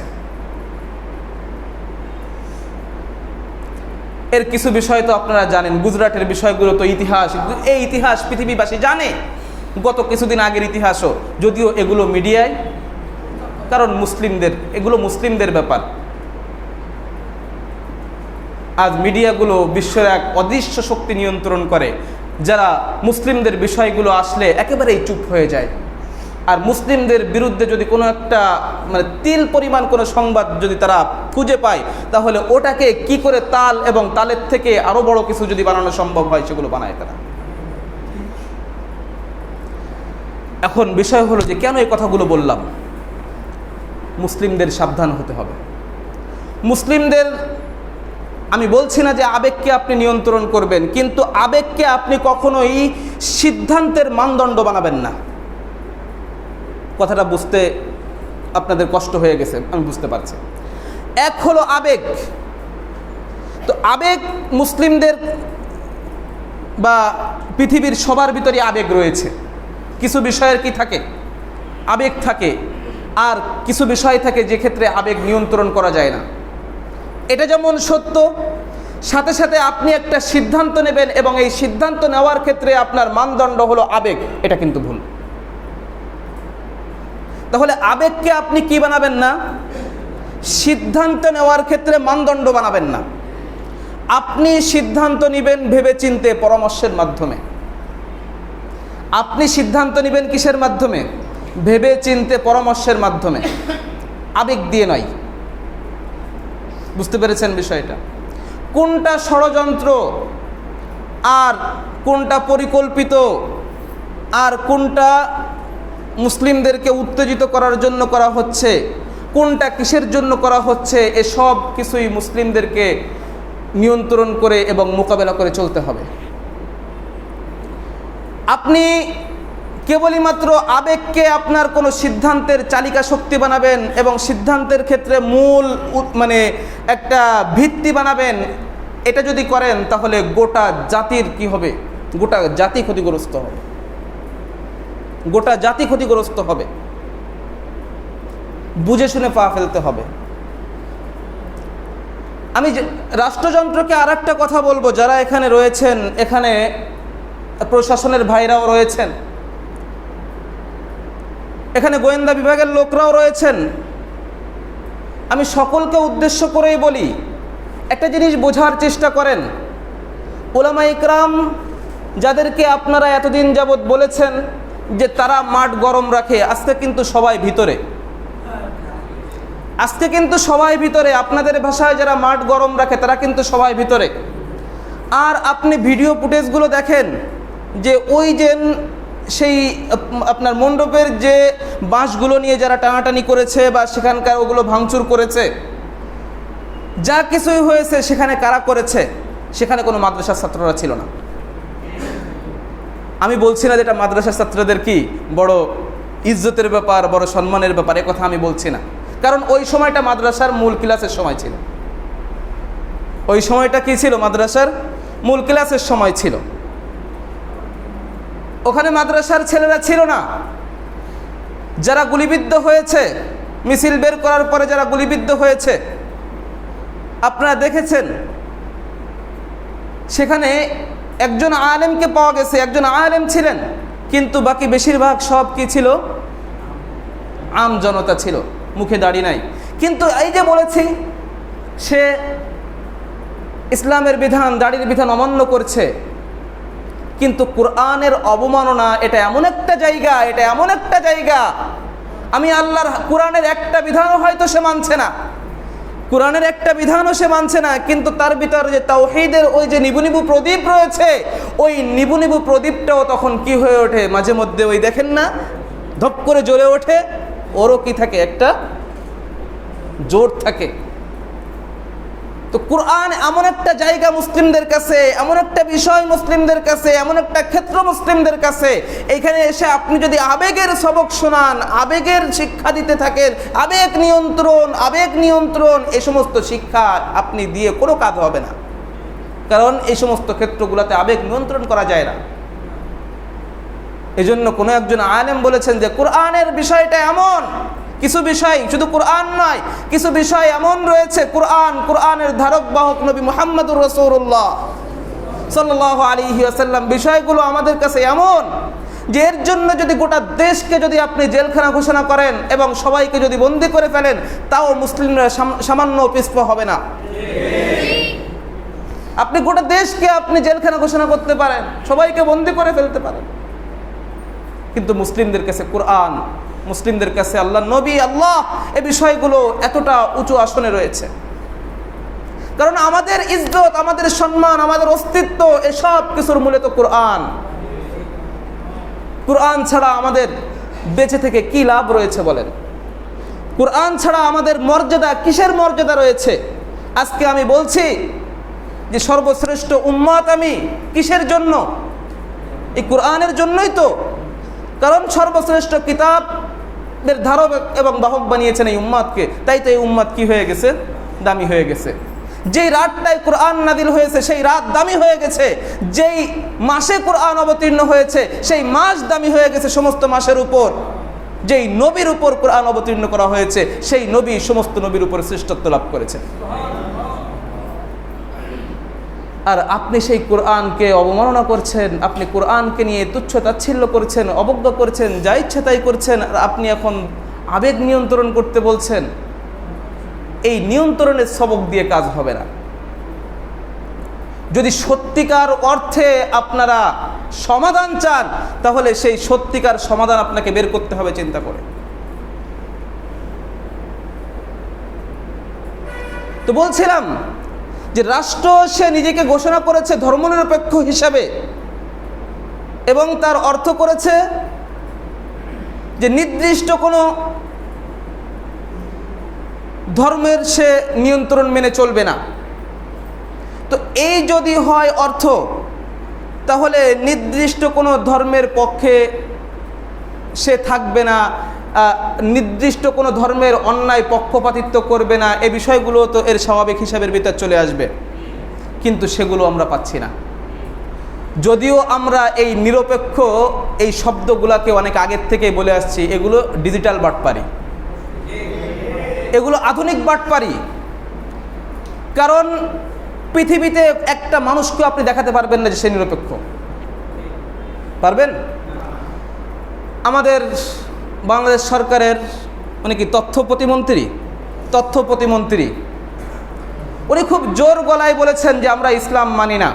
এর কিছু বিষয় তো আপনারা জানেন, গুজরাটের বিষয়গুলো তো ইতিহাস, এই ইতিহাস পৃথিবীবাসী জানে, গত কিছুদিন আগের ইতিহাসও, যদিও এগুলো মিডিয়ায়, কারণ এগুলো মুসলিমদের ব্যাপার। আজ মিডিয়াগুলো বিশ্বের এক অদৃশ্য শক্তি নিয়ন্ত্রণ করে, যারা মুসলিমদের বিষয়গুলো আসলে একেবারেই চুপ হয়ে যায়। আর মুসলিমদের বিরুদ্ধে যদি কোনো একটা মানে তিল পরিমাণ কোনো সংবাদ যদি তারা খুঁজে পায়, তাহলে ওটাকে কি করে তাল এবং তালের থেকে আরও বড় কিছু যদি বানানো সম্ভব হয়, সেগুলো বানায় তারা। এখন বিষয় হলো যে কেন এই কথাগুলো বললাম। মুসলিমদের সাবধান হতে হবে। মুসলিমদের, আমি বলছি না যে আবেগকে আপনি নিয়ন্ত্রণ করবেন, কিন্তু আবেগকে আপনি কখনোই সিদ্ধান্তের মানদণ্ড বানাবেন না। কথাটা বুঝতে আপনাদের কষ্ট হয়ে গেছে, আমি বুঝতে পারছি। এক হলো আবেগ। তো আবেগ মুসলিমদের বা পৃথিবীর সবার ভিতরে আবেগ রয়েছে। কিছু বিষয়ের কি থাকে, আবেগ থাকে, আর কিছু বিষয় থাকে যে ক্ষেত্রে আবেগ নিয়ন্ত্রণ করা যায় না। এটা যেমন সত্য, সাথে সাথে আপনি একটা সিদ্ধান্ত নেবেন এবং এই সিদ্ধান্ত নেওয়ার ক্ষেত্রে আপনার মানদণ্ড হলো আবেগ, এটা কিন্তু ভুল। তাহলে আবেগকে আপনি কি বানাবেন না, সিদ্ধান্ত নেওয়ার ক্ষেত্রে মানদণ্ড বানাবেন না। আপনি সিদ্ধান্ত নেবেন ভেবেচিন্তে, পরামর্শের মাধ্যমে। আপনি সিদ্ধান্ত নেবেন কিসের মাধ্যমে? ভেবেচিন্তে, পরামর্শের মাধ্যমে, আবেগ দিয়ে নয়। বুঝতে পেরেছেন বিষয়টা? কোনটা ষড়যন্ত্র আর কোনটা পরিকল্পিত আর কোনটা মুসলিমদেরকে উত্তেজিত করার জন্য করা হচ্ছে, কোনটা কিসের জন্য করা হচ্ছে, এসব কিছুই মুসলিমদেরকে নিয়ন্ত্রণ করে এবং মোকাবেলা করে চলতে হবে। আপনি কেবলই মাত্র আবেগকে আপনার কোনো সিদ্ধান্তের চালিকা শক্তি বানাবেন এবং সিদ্ধান্তের ক্ষেত্রে মূল মানে একটা ভিত্তি বানাবেন, এটা যদি করেন তাহলে গোটা জাতির কি হবে? গোটা জাতি ক্ষতিগ্রস্ত হবে, গোটা জাতি ক্ষতিগ্রস্ত হবে। বুঝে শুনে পা ফেলতে হবে। আমি রাষ্ট্রযন্ত্রকে আর একটা কথা বলবো, যারা এখানে রয়েছেন, এখানে প্রশাসনের ভাইরাও রয়েছেন, এখানে গোয়েন্দা বিভাগের লোকরাও রয়েছেন, আমি সকলকে উদ্দেশ্য করেই বলি, একটা জিনিস বোঝার চেষ্টা করেন। উলামা ইকরাম যাদেরকে আপনারা এতদিন যাবৎ বলেছেন যে তারা মাঠ গরম রাখে, আজকে কিন্তু সবাই ভিতরে, আজকে কিন্তু সবাই ভিতরে। আপনাদের ভাষায় যারা মাঠ গরম রাখে তারা কিন্তু সবাই ভিতরে। আর আপনি ভিডিও ফুটেজগুলো দেখেন যে ওই যে সেই আপনার মণ্ডপের যে বাঁশগুলো নিয়ে যারা টানাটানি করেছে বা সেখানকার ওগুলো ভাঙচুর করেছে, যা কিছুই হয়েছে সেখানে কারা করেছে? সেখানে কোনো মাদ্রাসার ছাত্ররা ছিল না। আমি বলছি না যে এটা মাদ্রাসার ছাত্রদের কি বড় ইজ্জতের ব্যাপার, বড় সম্মানের ব্যাপার, এ কথা আমি বলছি না। কারণ ওই সময়টা মাদ্রাসার মূল ক্লাসের সময় ছিল। ওই সময়টা কি ছিল? মাদ্রাসার মূল ক্লাসের সময় ছিল। ওখানে মাদ্রাসার ছেলেরা ছিল না। যারা গুলিবিদ্ধ হয়েছে, মিছিল বের করার পরে যারা গুলিবিদ্ধ হয়েছে আপনারা দেখেছেন, সেখানে একজন আলেমকে পাওয়া গেছে, একজন আলেম ছিলেন, কিন্তু বাকি বেশিরভাগ সব কি ছিল? আম জনতা ছিল, মুখে দাড়ি নাই। কিন্তু এই যে বলেছি সে ইসলামের বিধান, দাড়ির বিধান অমান্য করছে, কিন্তু কোরআনের অবমাননা এটা এমন একটা জায়গা, আমি আল্লাহর কোরআনের একটা বিধানও হয়তো সে মানছে না, কিন্তু তার ভিতরে যে তাওহীদের ওই যে নিবু নিবু প্রদীপ রয়েছে, ওই নিবু নিবু প্রদীপটাও তখন কি হয়ে ওঠে, মাঝে মধ্যে ওই দেখেন না ধপ করে জ্বলে ওঠে, ওরও কি থাকে, একটা জোর থাকে। তো কোরআন এমন একটা জায়গা মুসলিমদের কাছে, এমন একটা বিষয় মুসলিমদের কাছে, এমন একটা ক্ষেত্র মুসলিমদের কাছে, এইখানে এসে আপনি যদি আবেগের সবক শোনান, আবেগের শিক্ষা দিতে থাকেন, আবেগ নিয়ন্ত্রণ এই সমস্ত শিক্ষা আপনি দিয়ে কোনো কাজ হবে না, কারণ এই সমস্ত ক্ষেত্রগুলোতে আবেগ নিয়ন্ত্রণ করা যায় না। এজন্য কোনো একজন আলেম বলেছেন যে কোরআনের বিষয়টা এমন, কিছু বিষয় শুধু কোরআন নয়, কিছু বিষয় এমন রয়েছে, কোরআনের ধারক বাহক নবী মুহাম্মদুর রাসূলুল্লাহ সাল্লাল্লাহু আলাইহি ওয়াসাল্লাম, বিষয়গুলো আমাদের কাছে এমন যে এর জন্য যদি গোটা দেশকে যদি আপনি জেলখানা ঘোষণা করেন এবং সবাইকে যদি বন্দী করে ফেলেন, তাও মুসলিমরা সামান্য পিছপা হবে না। আপনি গোটা দেশকে আপনি জেলখানা ঘোষণা করতে পারেন, সবাইকে বন্দী করে ফেলতে পারেন, কিন্তু মুসলিমদের কাছে কোরআন, মুসলিমদের কাছে আল্লাহ নবী, আল্লাহ, এই বিষয়গুলো এতটা উঁচু আসনে রয়েছে। কারণ আমাদের ইজ্জত, আমাদের সম্মান, আমাদের অস্তিত্ব, এসব কিছুর মূলে তো কোরআন। কোরআন ছাড়া আমাদের বেঁচে থেকে কি লাভ রয়েছে বলেন? কোরআন ছাড়া আমাদের মর্যাদা, কিসের মর্যাদা রয়েছে? আজকে আমি বলছি যে সর্বশ্রেষ্ঠ উম্মত আমি, কিসের জন্য? এই কোরআনের জন্যই তো। কারণ সর্বশ্রেষ্ঠ কিতাবের ধারক এবং বাহক বানিয়েছেন এই উম্মতকে, তাই তো এই উম্মত কি হয়ে গেছে? দামি হয়ে গেছে। যেই রাতটায় কোরআন নাজিল হয়েছে সেই রাত দামি হয়ে গেছে, যেই মাসে কোরআন অবতীর্ণ হয়েছে সেই মাস দামি হয়ে গেছে সমস্ত মাসের উপর। যেই নবীর উপর কোরআন অবতীর্ণ করা হয়েছে সেই নবী সমস্ত নবীর উপর শ্রেষ্ঠত্ব লাভ করেছে। আর আপনি সেই কোরআনকে অবমাননা করছেন, আপনি কোরআনকে নিয়ে তুচ্ছ তাচ্ছিল্য করছেন, অবজ্ঞা করছেন, যা ইচ্ছে তাই করছেন, আর আপনি এখন আবেগ নিয়ন্ত্রণ করতে বলছেন। এই নিয়ন্ত্রণের সবক দিয়ে কাজ হবে না। যদি সত্যিকার অর্থে আপনারা সমাধান চান, তাহলে সেই সত্যিকার সমাধান আপনাকে বের করতে হবে চিন্তা করে। তো বলছিলাম যে রাষ্ট্র সে নিজেকে ঘোষণা করেছে ধর্মনিরপেক্ষ হিসাবে, এবং তার অর্থ করেছে যে নির্দিষ্ট কোনো ধর্মের সে নিয়ন্ত্রণ মেনে চলবে না। তো এই যদি হয় অর্থ, তাহলে নির্দিষ্ট কোনো ধর্মের পক্ষে সে থাকবে না, নির্দিষ্ট কোনো ধর্মের অন্যায় পক্ষপাতিত্ব করবে না, এই বিষয়গুলো তো এর স্বাভাবিক হিসাবের ভিতর চলে আসবে। কিন্তু সেগুলো আমরা পাচ্ছি না। যদিও আমরা এই নিরপেক্ষ এই শব্দগুলোকে অনেক আগের থেকেই বলে আসছি, এগুলো ডিজিটাল বাটপারি, এগুলো আধুনিক বাটপারি। কারণ পৃথিবীতে একটা মানুষকে আপনি দেখাতে পারবেন না যে সে নিরপেক্ষ, পারবেন? আমাদের বাংলাদেশ সরকারের উনি কি তথ্য প্রতিমন্ত্রী, উনি খুব জোর গলায় বলেছেন যে আমরা ইসলাম মানি না,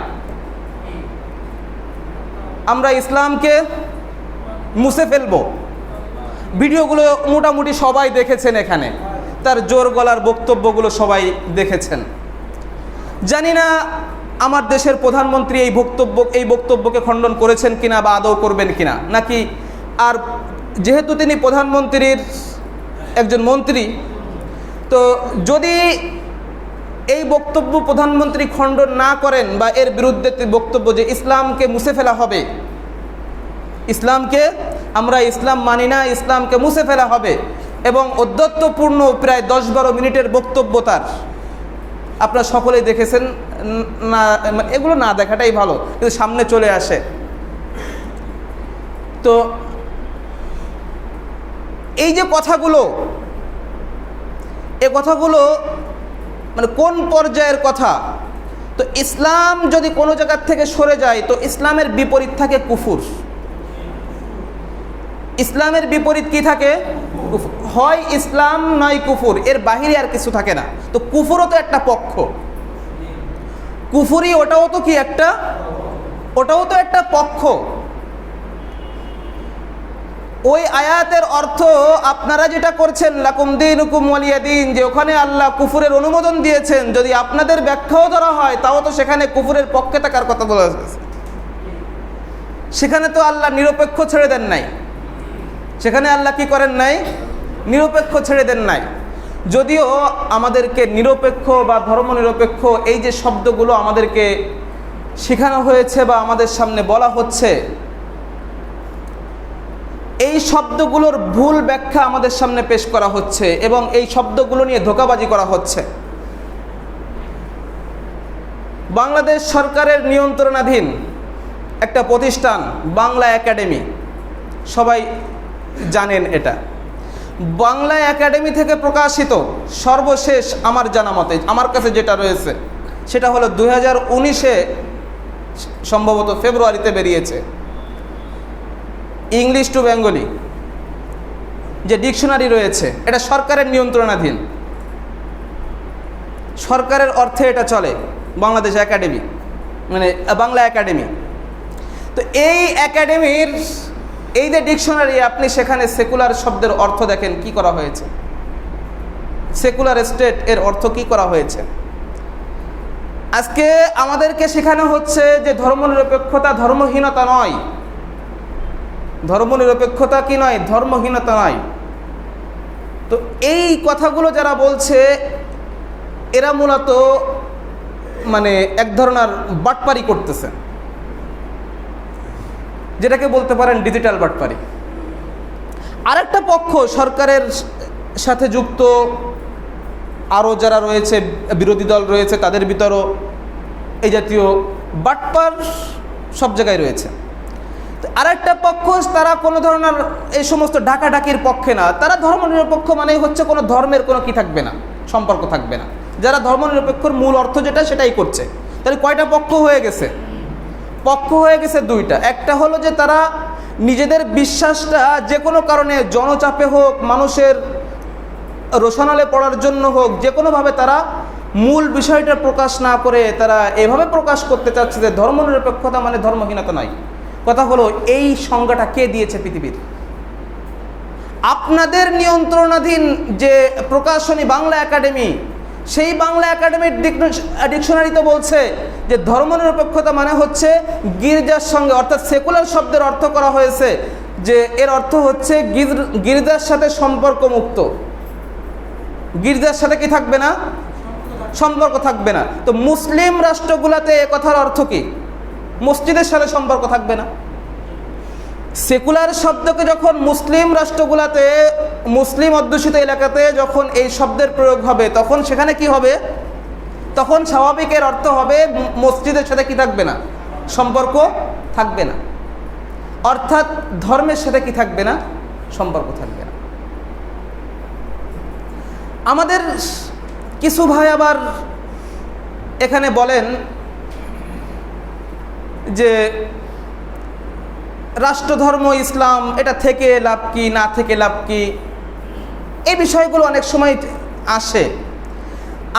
আমরা ইসলামকে মুছে ফেলবো। ভিডিওগুলো মোটামুটি সবাই দেখেছেন, এখানে তার জোর গলার বক্তব্যগুলো সবাই দেখেছেন। জানি না আমার দেশের প্রধানমন্ত্রী এই বক্তব্যকে খণ্ডন করেছেন কিনা বা আদৌ করবেন কিনা, নাকি আর যেহেতু তিনি প্রধানমন্ত্রীর একজন মন্ত্রী, তো যদি এই বক্তব্য প্রধানমন্ত্রী খণ্ডন না করেন বা এর বিরুদ্ধে বক্তব্য যে ইসলামকে মুছে ফেলা হবে, আমরা ইসলাম মানি না, ইসলামকে মুছে ফেলা হবে, এবং অধ্যত্বপূর্ণ প্রায় 10-12 মিনিটের বক্তব্য তার, আপনারা সকলেই দেখেছেন। না, এগুলো না দেখাটাই ভালো, কিন্তু সামনে চলে আসে। তো এই যে কথাগুলো, এ কথাগুলো মানে কোন পর্যায়ের কথা? তো ইসলাম যদি কোনো জায়গার থেকে সরে যায়, তো ইসলামের বিপরীত থাকে কুফর। ইসলামের বিপরীত কি থাকে? কুফর, হয় ইসলাম নয় কুফর, এর বাহিরে আর কিছু থাকে না। তো কুফরও তো একটা পক্ষ, কুফরি ওটাও তো কি একটা, ওটাও তো একটা পক্ষ। ওই আয়াতের অর্থ আপনারা যেটা করছেন লাকুম দীনুকুম ওয়ালিয়া দীন, যে ওখানে আল্লাহ কুফরের অনুমোদন দিয়েছেন, যদি আপনাদের ব্যাখ্যাও ধরা হয় তাও তো সেখানে কুফরের পক্ষে থাকার কথা বলা হয়েছে। সেখানে তো আল্লাহ নিরপেক্ষ ছেড়ে দেন নাই, সেখানে আল্লাহ কি করেন নাই, নিরপেক্ষ ছেড়ে দেন নাই। যদিও আমাদেরকে নিরপেক্ষ বা ধর্মনিরপেক্ষ এই যে শব্দগুলো আমাদেরকে শেখানো হয়েছে বা আমাদের সামনে বলা হচ্ছে, এই শব্দগুলোর ভুল ব্যাখ্যা আমাদের সামনে পেশ করা হচ্ছে এবং এই শব্দগুলো নিয়ে ধোঁকাবাজি করা হচ্ছে। বাংলাদেশ সরকারের নিয়ন্ত্রণাধীন একটা প্রতিষ্ঠান বাংলা একাডেমি, সবাই জানেন এটা। বাংলা একাডেমি থেকে প্রকাশিত সর্বশেষ আমার জানা মতে, আমার কাছে যেটা রয়েছে সেটা হলো 2019-এ সম্ভবত ফেব্রুয়ারিতে বেরিয়েছে, ইংলিশ টু বেঙ্গলি যে ডিকশনারি রয়েছে, এটা সরকারের নিয়ন্ত্রণাধীন, সরকারের অর্থে এটা চলে, বাংলাদেশ একাডেমি মানে বাংলা একাডেমি। তো এই একাডেমির এই যে ডিকশনারি, আপনি সেখানে সেকুলার শব্দের অর্থ দেখেন কি করা হয়েছে, সেকুলার স্টেট এর অর্থ কি করা হয়েছে। আজকে আমাদেরকে শেখানো হচ্ছে যে ধর্মনিরপেক্ষতা ধর্মহীনতা নয়, ধর্মনিরপেক্ষতা কি নয়, ধর্মহীনতা নয়। তো এই কথাগুলো যারা বলছে এরা মূলত মানে এক ধরনের বাটপারি করতেছে, যেটাকে বলতে পারেন ডিজিটাল বাটপারি। আরেকটা পক্ষ সরকারের সাথে যুক্ত আরও যারা রয়েছে, বিরোধী দল রয়েছে, তাদের ভিতরও এই জাতীয় বাটপার সব জায়গায় রয়েছে। আরেকটা পক্ষ তারা কোনো ধরনের এই সমস্ত ডাকাডাকির পক্ষে না, তারা ধর্মনিরপেক্ষ মানে হচ্ছে কোনো ধর্মের কোনো কি থাকবে না, সম্পর্ক থাকবে না। যারা ধর্মনিরপেক্ষর মূল অর্থ যেটা সেটাই করছে। তাহলে কয়টা পক্ষ হয়ে গেছে? পক্ষ হয়ে গেছে দুইটা। একটা হলো যে তারা নিজেদের বিশ্বাসটা যে কোনো কারণে জনচাপে হোক, মানুষের রোশনালে পড়ার জন্য হোক, যে কোনোভাবে তারা মূল বিষয়টা প্রকাশ না করে তারা এভাবে প্রকাশ করতে চাচ্ছে যে ধর্মনিরপেক্ষতা মানে ধর্মহীনতা নয়। কথা হলো এই সংজ্ঞাটা কে দিয়েছে পৃথিবীর? আপনাদের নিয়ন্ত্রণাধীন যে প্রকাশনী বাংলা একাডেমি, সেই বাংলা একাডেমির ডিকশনারি তো বলছে যে ধর্মনিরপেক্ষতা মানে হচ্ছে গির্জার সঙ্গে, অর্থাৎ সেকুলার শব্দের অর্থ করা হয়েছে যে এর অর্থ হচ্ছে গির্জার সাথে সম্পর্ক মুক্ত। গির্জার সাথে কি থাকবে না? সম্পর্ক থাকবে না। তো মুসলিম রাষ্ট্রগুলোতে এ কথার অর্থ কি? মসজিদের সাথে সম্পর্ক থাকবে না। সেকুলার শব্দকে যখন মুসলিম রাষ্ট্রগুলোতে, মুসলিম অধ্যুষিত এলাকাতে যখন এই শব্দের প্রয়োগ হবে, তখন সেখানে কি হবে? তখন স্বাভাবিকের অর্থ হবে মসজিদের সাথে কি থাকবে না? সম্পর্ক থাকবে না। অর্থাৎ ধর্মের সাথে কি থাকবে না? সম্পর্ক থাকবে না। আমাদের কিছু ভাই আবার এখানে বলেন যে রাষ্ট্রধর্ম ইসলাম, এটা থেকে লাভ কি, না থেকে লাভ কি, এই বিষয়গুলো অনেক সময় আসে।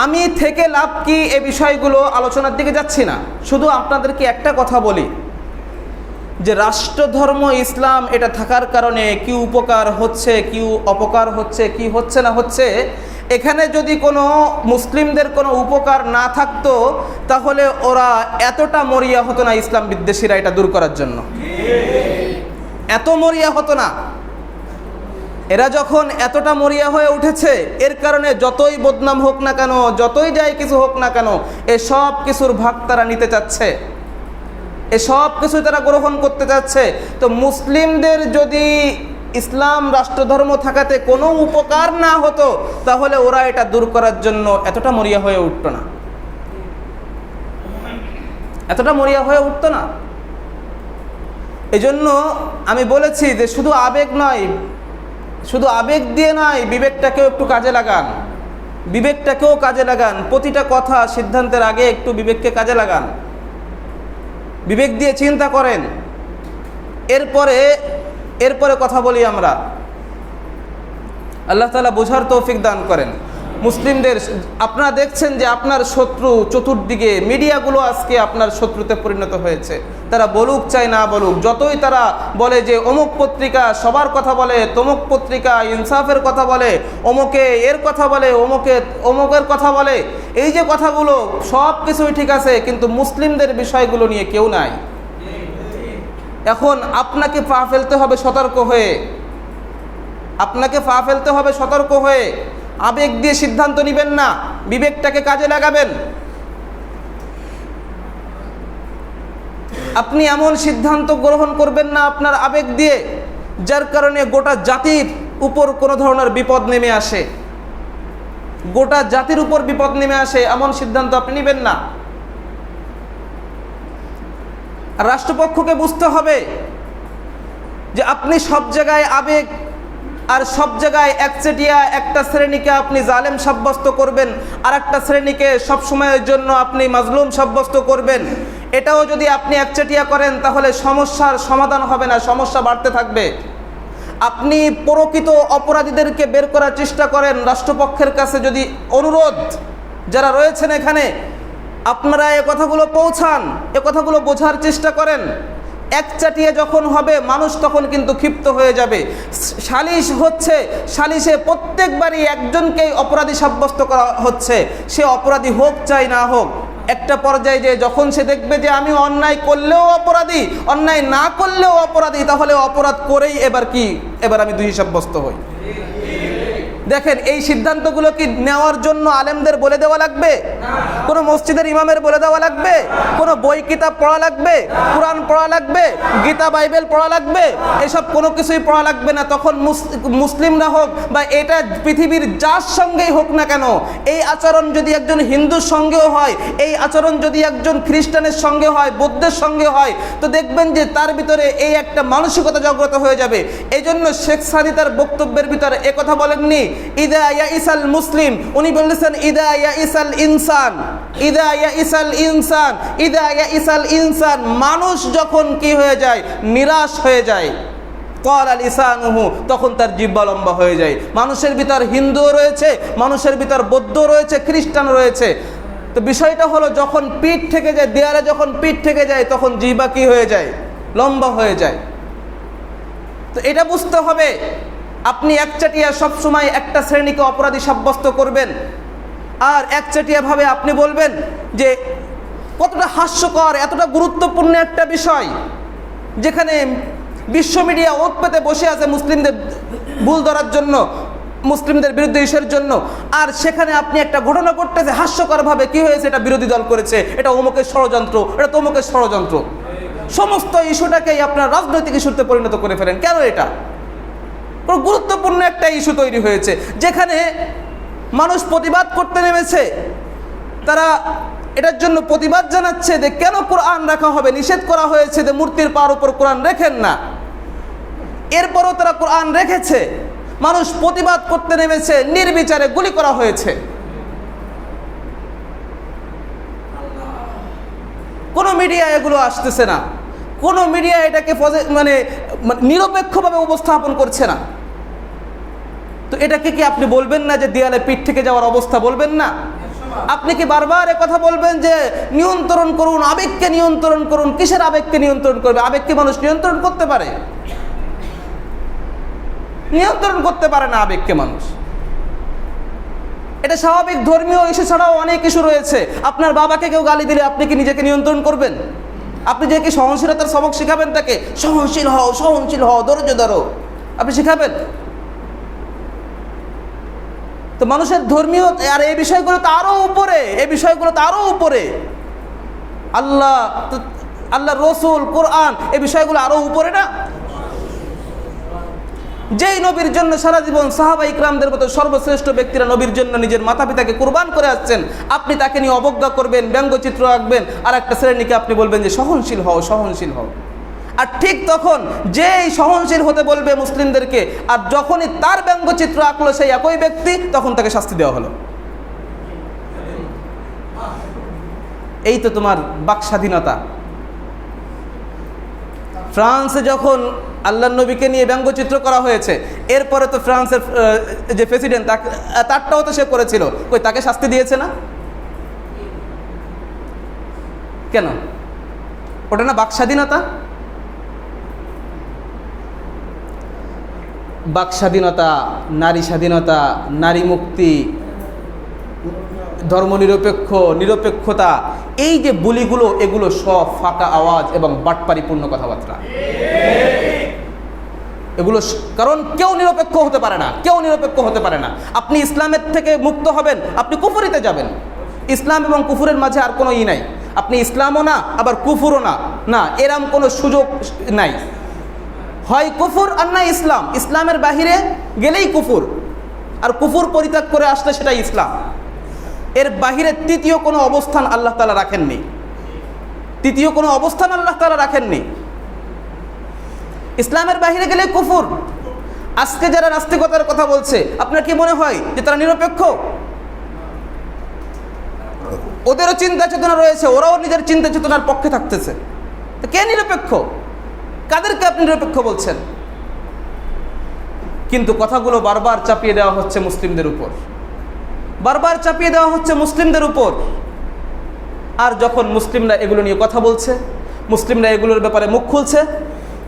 আমি থেকে লাভ কি এই বিষয়গুলো আলোচনার দিকে যাচ্ছি না, শুধু আপনাদেরকে একটা কথা বলি যে রাষ্ট্রধর্ম ইসলাম এটা থাকার কারণে কি উপকার হচ্ছে, কি অপকার হচ্ছে, কি হচ্ছে না হচ্ছে। এখানে যদি কোনো মুসলিমদের কোনো উপকার না থাকতো তাহলে ওরা এতটা মরিয়া হতো না, ইসলাম বিদ্বেষীরা এটা দূর করার জন্য এত মরিয়া হতো না। এরা যখন এতটা মরিয়া হয়ে উঠেছে, এর কারণে যতই বদনাম হোক না কেন, যতই যাই কিছু হোক না কেন, এসব কিছুর ভাগ তারা নিতে চাচ্ছে, এসব কিছু তারা গ্রহণ করতে চাচ্ছে। তো মুসলিমদের যদি ইসলাম রাষ্ট্রধর্ম থাকাতে কোনো উপকার না হতো তাহলে ওরা এটা দূর করার জন্য এতটা মরিয়া হয়ে উঠতো না, এতটা মরিয়া হয়ে উঠতো না। এজন্য আমি বলেছি যে শুধু আবেগ নয়, শুধু আবেগ দিয়ে নয়, বিবেকটাকেও একটু কাজে লাগান, বিবেকটাকেও কাজে লাগান। প্রতিটা কথা সিদ্ধান্তের আগে একটু বিবেককে কাজে লাগান, বিবেক দিয়ে চিন্তা করেন, এরপরে কথা বলি আমরা। আল্লাহ তাআলা বোঝার তৌফিক দান করেন। মুসলিমদের আপনারা দেখছেন যে আপনার শত্রু চতুর্দিকে, মিডিয়াগুলো আজকে আপনার শত্রুতে পরিণত হয়েছে। তারা বলুক চাই না বলুক, যতই তারা বলে যে অমুক পত্রিকা সবার কথা বলে, তমুক পত্রিকা ইনসাফের কথা বলে, অমুকে এর কথা বলে, অমুকের কথা বলে, এই যে কথাগুলো সব কিছুই ঠিক আছে, কিন্তু মুসলিমদের বিষয়গুলো নিয়ে কেউ নাই। এখন আপনাকে পা ফেলতে হবে সতর্ক হয়ে, আপনাকে পা ফেলতে হবে সতর্ক হয়ে। আবেগ দিয়ে সিদ্ধান্ত নেবেন না, বিবেকটাকে কাজে লাগাবেন। আপনি এমন সিদ্ধান্ত গ্রহণ করবেন না আপনার আবেগ দিয়ে, যার কারণে গোটা জাতির উপর কোনো ধরনের বিপদ নেমে আসে, গোটা জাতির উপর বিপদ নেমে আসে, এমন সিদ্ধান্ত আপনি নেবেন না। রাষ্ট্রপক্ষকে বুঝতে হবে যে আপনি সব জায়গায় আবেগ আর সব জায়গায় একচেটিয়া একটা শ্রেণীকে আপনি জালেম সাব্যস্ত করবেন, আর একটা শ্রেণীকে সবসময়ের জন্য আপনি মাজলুম সাব্যস্ত করবেন। এটাও যদি আপনি একচেটিয়া করেন তাহলে সমস্যার সমাধান হবে না, সমস্যা বাড়তে থাকবে। আপনি প্রকৃত অপরাধীদেরকে বের করার চেষ্টা করেন, রাষ্ট্রপক্ষের কাছে যদি অনুরোধ, যারা রয়েছেন এখানে আপনারা এ কথাগুলো পৌঁছান, এ কথাগুলো বোঝার চেষ্টা করেন। একচাটিয়ে যখন হবে মানুষ তখন কিন্তু ক্ষিপ্ত হয়ে যাবে। সালিশ হচ্ছে, সালিশে প্রত্যেকবারই একজনকেই অপরাধী সাব্যস্ত করা হচ্ছে, সে অপরাধী হোক চাই না হোক। একটা পর্যায়ে যে যখন সে দেখবে যে আমি অন্যায় করলেও অপরাধী, অন্যায় না করলেও অপরাধী, তাহলে অপরাধ করেই এবার আমি দোষী সাব্যস্ত হই। দেখেন, এই সিদ্ধান্তগুলো কি নেওয়ার জন্য আলেমদের বলে দেওয়া লাগবে? কোনো মসজিদের ইমামের বলে দেওয়া লাগবে? কোনো বই কিতাব পড়া লাগবে? কোরআন পড়া লাগবে? গীতা বাইবেল পড়া লাগবে? এসব কোনো কিছুই পড়া লাগবে না। তখন মুসলিমরা হোক বা এটা পৃথিবীর যার সঙ্গেই হোক না কেন, এই আচরণ যদি একজন হিন্দুর সঙ্গেও হয়, এই আচরণ যদি একজন খ্রিস্টানের সঙ্গে হয়, বৌদ্ধের সঙ্গে হয়, তো দেখবেন যে তার ভিতরে এই একটা মানসিকতা জাগ্রত হয়ে যাবে। এই জন্য শেখ সাদি তার বক্তব্যের ভিতরে একথা বলেননি ইদা ইয়াইসাল মুসলিম, উনি বলেছেন ইদা ইয়াইসাল ইনসান, ইদা ইয়াইসাল ইনসান, ইদা ইয়াইসাল ইনসান। মানুষ যখন কি হয়ে যায়, নিরাশ হয়ে যায়, ক্বালা লিসানুহু, তখন তার জিহ্বা লম্বা হয়ে যায়। মানুষের ভিতর হিন্দুও রয়েছে, মানুষের ভিতর বৌদ্ধ রয়েছে, খ্রিস্টান রয়েছে। তো বিষয়টা হলো যখন পিঠ থেকে যায়, দেয়ালে যখন পিঠ থেকে যায়, তখন জিহ্বা কি হয়ে যায়, লম্বা হয়ে যায়। তো এটা বুঝতে হবে। আপনি একচাটিয়া সবসময় একটা শ্রেণীকে অপরাধী সাব্যস্ত করবেন, আর একচাটিয়াভাবে আপনি বলবেন যে কতটা হাস্যকর, এতটা গুরুত্বপূর্ণ একটা বিষয়, যেখানে বিশ্ব মিডিয়া ওত পেতে বসে আছে মুসলিমদের ভুল ধরার জন্য, মুসলিমদের বিরুদ্ধে ইস্যুর জন্য, আর সেখানে আপনি একটা ঘটনা ঘটতেছে হাস্যকরভাবে, কি হয়েছে, এটা বিরোধী দল করেছে, এটা অমুকের ষড়যন্ত্র, এটা তমুকের ষড়যন্ত্র। সমস্ত ইস্যুটাকেই আপনার রাজনৈতিক ইস্যুতে পরিণত করে ফেলেন। কেন? এটা গুরুত্বপূর্ণ একটা ইস্যু তৈরি হয়েছে, যেখানে মানুষ প্রতিবাদ করতে নেমেছে, তারা এটার জন্য প্রতিবাদ জানাচ্ছে যে কেন কোরআন রাখা হবে, নিষেধ করা হয়েছে যে মূর্তির পার উপর কোরআন রেখেন না। এরপরও তারা কোরআন রেখেছে, মানুষ প্রতিবাদ করতে নেমেছে, নির্বিচারে গুলি করা হয়েছে। কোনো মিডিয়া এগুলো আসতেছে না, কোনো মিডিয়া এটাকে নিরপেক্ষভাবে উপস্থাপন করছে না। তো এটাকে কি আপনি বলবেন না যে দেয়ালে পিঠ থেকে যাওয়ার অবস্থা? বলবেন না? আপনি কি বারবার কথা বলবেন যে নিয়ন্ত্রণ করুন, আবেগকে নিয়ন্ত্রণ করুন? কিসের আবেগকে নিয়ন্ত্রণ করবে? আবেগকে মানুষ নিয়ন্ত্রণ করতে পারে? নিয়ন্ত্রণ করতে পারে না আবেগকে মানুষ। এটা স্বাভাবিক। ধর্মীয় ইস্যু ছাড়াও অনেক ইস্যু রয়েছে। আপনার বাবাকে কেউ গালি দিলে আপনি কি নিজেকে নিয়ন্ত্রণ করবেন? আপনি যে কি সহনশীলতার সবক শিখাবেন তাকে, সহনশীল হও, সহনশীল হও, ধৈর্য ধরো, আপনি শিখাবেন? তো মানুষের ধর্মীয় আর এই বিষয়গুলো তো আরো উপরে, এই বিষয়গুলো তো আরো উপরে। আল্লাহ রসুল, কোরআন, এই বিষয়গুলো আরো উপরে না? যেই নবীর জন্য সারা জীবন সাহাবা ইকরামদের মতো সর্বশ্রেষ্ঠ ব্যক্তিরা নবীর জন্য নিজের মাতা পিতাকে কুরবান করে আসছেন, আপনি তাকে নিয়ে অবজ্ঞা করবেন, ব্যঙ্গচিত্র আঁকবেন, আর একটা শ্রেণীকে আপনি বলবেন যে সহনশীল হও, সহনশীল হও। আর ঠিক তখন যেই সহনশীল হতে বলবে মুসলিমদেরকে, আর যখনই তার ব্যঙ্গচিত্র আঁকলো সেই একই ব্যক্তি, তখন তাকে শাস্তি দেওয়া হলো। এই তো তোমার বাক স্বাধীনতা। ফ্রান্সে যখন আল্লাহর নবীকে নিয়ে ব্যঙ্গচিত্র করা হয়েছে। এরপরে তো ফ্রান্সের যে প্রেসিডেন্ট তারটাও তো সে করেছিল, কই তাকে শাস্তি দিয়েছে না? কেন? ওটা না বাক স্বাধীনতা? বাক স্বাধীনতা, নারী স্বাধীনতা, নারী মুক্তি, নিরপেক্ষতা, এই যে বলিগুলো, এগুলো সব ফাঁকা আওয়াজ এবং বাটপারিপূর্ণ কথাবার্তা। এগুলো কারণ কেউ নিরপেক্ষ হতে পারে না, কেউ নিরপেক্ষ হতে পারে না। আপনি ইসলামের থেকে মুক্ত হবেন, আপনি কুফরিতে যাবেন। ইসলাম এবং কুফুরের মাঝে আর কোনো নাই। আপনি ইসলামও না আবার কুফুরও না, না, এরম কোনো সুযোগ নাই। হয় কুফুর আর না ইসলাম। ইসলামের বাহিরে গেলেই কুফুর, আর কুফুর পরিত্যাগ করে আসলে সেটাই ইসলাম। এর বাহিরে তৃতীয় কোনো অবস্থান আল্লাহ তাআলা রাখেননি, তৃতীয় কোনো অবস্থান আল্লাহ তাআলা রাখেননি। ইসলামের বাহিরে গেলে কুফুর। আজকে যারা নাস্তিকতার কথা বলছে, আপনার কি মনে হয় যে তারা নিরপেক্ষ? ওদেরও চিন্তা চেতনা রয়েছে, ওরাও নিজের চিন্তা চেতনার পক্ষে থাকতেছে। তো কে নিরপেক্ষ? কাদেরকে আপনি নিরপেক্ষ বলছেন? কিন্তু কথাগুলো বারবার চাপিয়ে দেওয়া হচ্ছে মুসলিমদের উপর, বারবার চাপিয়ে দেওয়া হচ্ছে মুসলিমদের উপর। আর যখন মুসলিমরা এগুলো নিয়ে কথা বলছে, মুসলিমরা এগুলোর ব্যাপারে মুখ খুলছে,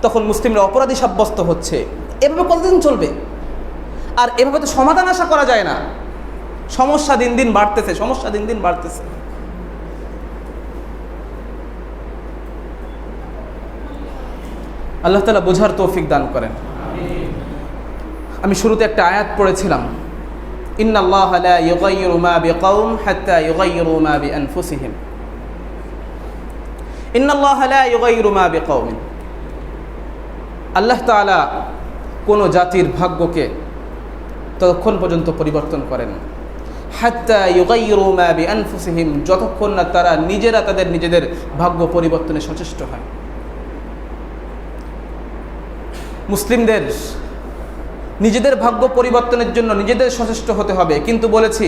তখন মুসলিমরা অপরাধী সাব্যস্ত হচ্ছে। এভাবে কতদিন চলবে? আর এভাবে তো সমাধান আশা করা যায় না। সমস্যা দিন দিন বাড়তেছে, সমস্যা দিন দিন বাড়তেছে। আল্লাহ তাআলা বোঝার তৌফিক দান করেন। আমি শুরুতে একটা আয়াত পড়েছিলাম, ইন্নাল্লাহা লা ইউগাইয়িরু মা বিকাওম হাত্তা ইউগাইয়িরু মা বিআনফুসিহিম। ইন্নাল্লাহা লা ইউগাইয়িরু মা বিকাওমিন। আল্লাহ তাআলা কোনো জাতির ভাগ্যকে ততক্ষণ পর্যন্ত পরিবর্তন করেন, হাত্তা ইউগাইয়িরু মা বিআনফুসিহিম, যতক্ষণ না তারা নিজেরা তাদের নিজেদের ভাগ্য পরিবর্তনে সচেষ্ট হয়। মুসলিমদের নিজেদের ভাগ্য পরিবর্তনের জন্য নিজেদের সচেষ্ট হতে হবে। কিন্তু বলেছি,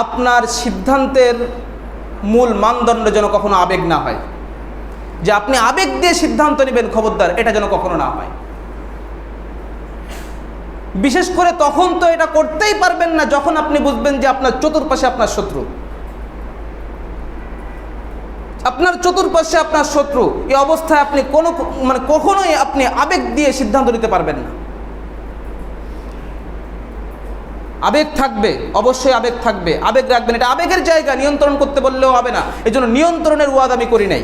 আপনার সিদ্ধান্তের মূল মানদণ্ড যেন কখনো আবেগ না হয়। যে আপনি আবেগ দিয়ে সিদ্ধান্ত নেবেন, খবরদার, এটা যেন কখনো না হয়। বিশেষ করে তখন তো এটা করতেই পারবেন না যখন আপনি বুঝবেন যে আপনার চতুর্পাশে আপনার শত্রু, আপনার চতুর্পাশে আপনার শত্রু। এই অবস্থায় আপনি কখনোই আপনি আবেগ দিয়ে সিদ্ধান্ত নিতে পারবেন না। আবেগ থাকবে, অবশ্যই আবেগ থাকবে, আবেগ রাখবেন। এটা আবেগের জায়গা, নিয়ন্ত্রণ করতে বললেও হবে না। এই জন্য নিয়ন্ত্রণের ওয়াদ আমি করি নাই,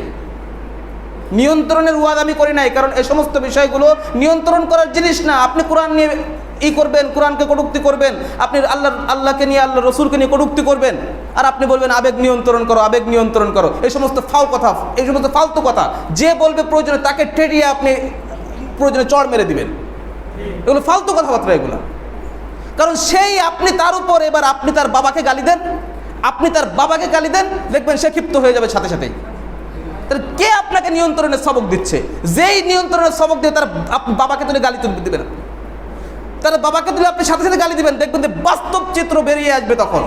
নিয়ন্ত্রণের ওয়াদ আমি করি নাই। কারণ এই সমস্ত বিষয়গুলো নিয়ন্ত্রণ করার জিনিস না। আপনি কোরআন নিয়ে করবেন, কোরআনকে কটূক্তি করবেন, আপনি আল্লাহকে নিয়ে, আল্লাহ রসুলকে নিয়ে কটূক্তি করবেন, আর আপনি বলবেন আবেগ নিয়ন্ত্রণ করো, আবেগ নিয়ন্ত্রণ করো। এই সমস্ত কথা, এই সমস্ত ফালতু কথা যে বলবে প্রয়োজনে তাকে ঠেটিয়ে আপনি প্রয়োজনে চড় মেরে দিবেন। এগুলো ফালতু কথাবার্তা এগুলো। কারণ সেই আপনি তার উপর এবার আপনি তার বাবাকে গালি দেন, আপনি তার বাবাকে গালি দেন, দেখবেন সে ক্ষিপ্ত হয়ে যাবে সাথে সাথেই। তাহলে কে আপনাকে নিয়ন্ত্রণের সবক দিচ্ছে? যেই নিয়ন্ত্রণের সবক দিয়ে তার বাবাকে তুলে গালি দিবেন, তার বাবাকে তুলে আপনি সাথে সাথে গালি দিবেন, দেখবেন যে বাস্তব চিত্র বেরিয়ে আসবে তখন,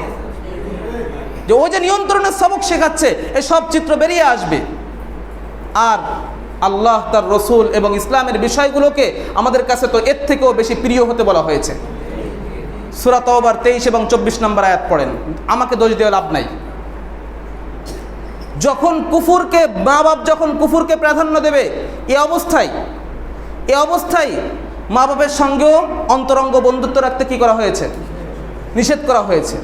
যে ওই যে নিয়ন্ত্রণের সবক শেখাচ্ছে, এই সব চিত্র বেরিয়ে আসবে। আর আল্লাহ, তার রসুল এবং ইসলামের বিষয়গুলোকে আমাদের কাছে তো এর থেকেও বেশি প্রিয় হতে বলা হয়েছে। সূরা তাওবার 23 এবং 24 নম্বর আয়াত পড়েন, আমাকে দোষ দিয়ে লাভ নাই। যখন কুফুরকে, মা বাপ যখন কুফুরকে প্রাধান্য দেবে, এই অবস্থায় মা বাপের সঙ্গেও অন্তরঙ্গ বন্ধুত্ব রাখতে কি করা হয়েছে? নিষেধ করা হয়েছে।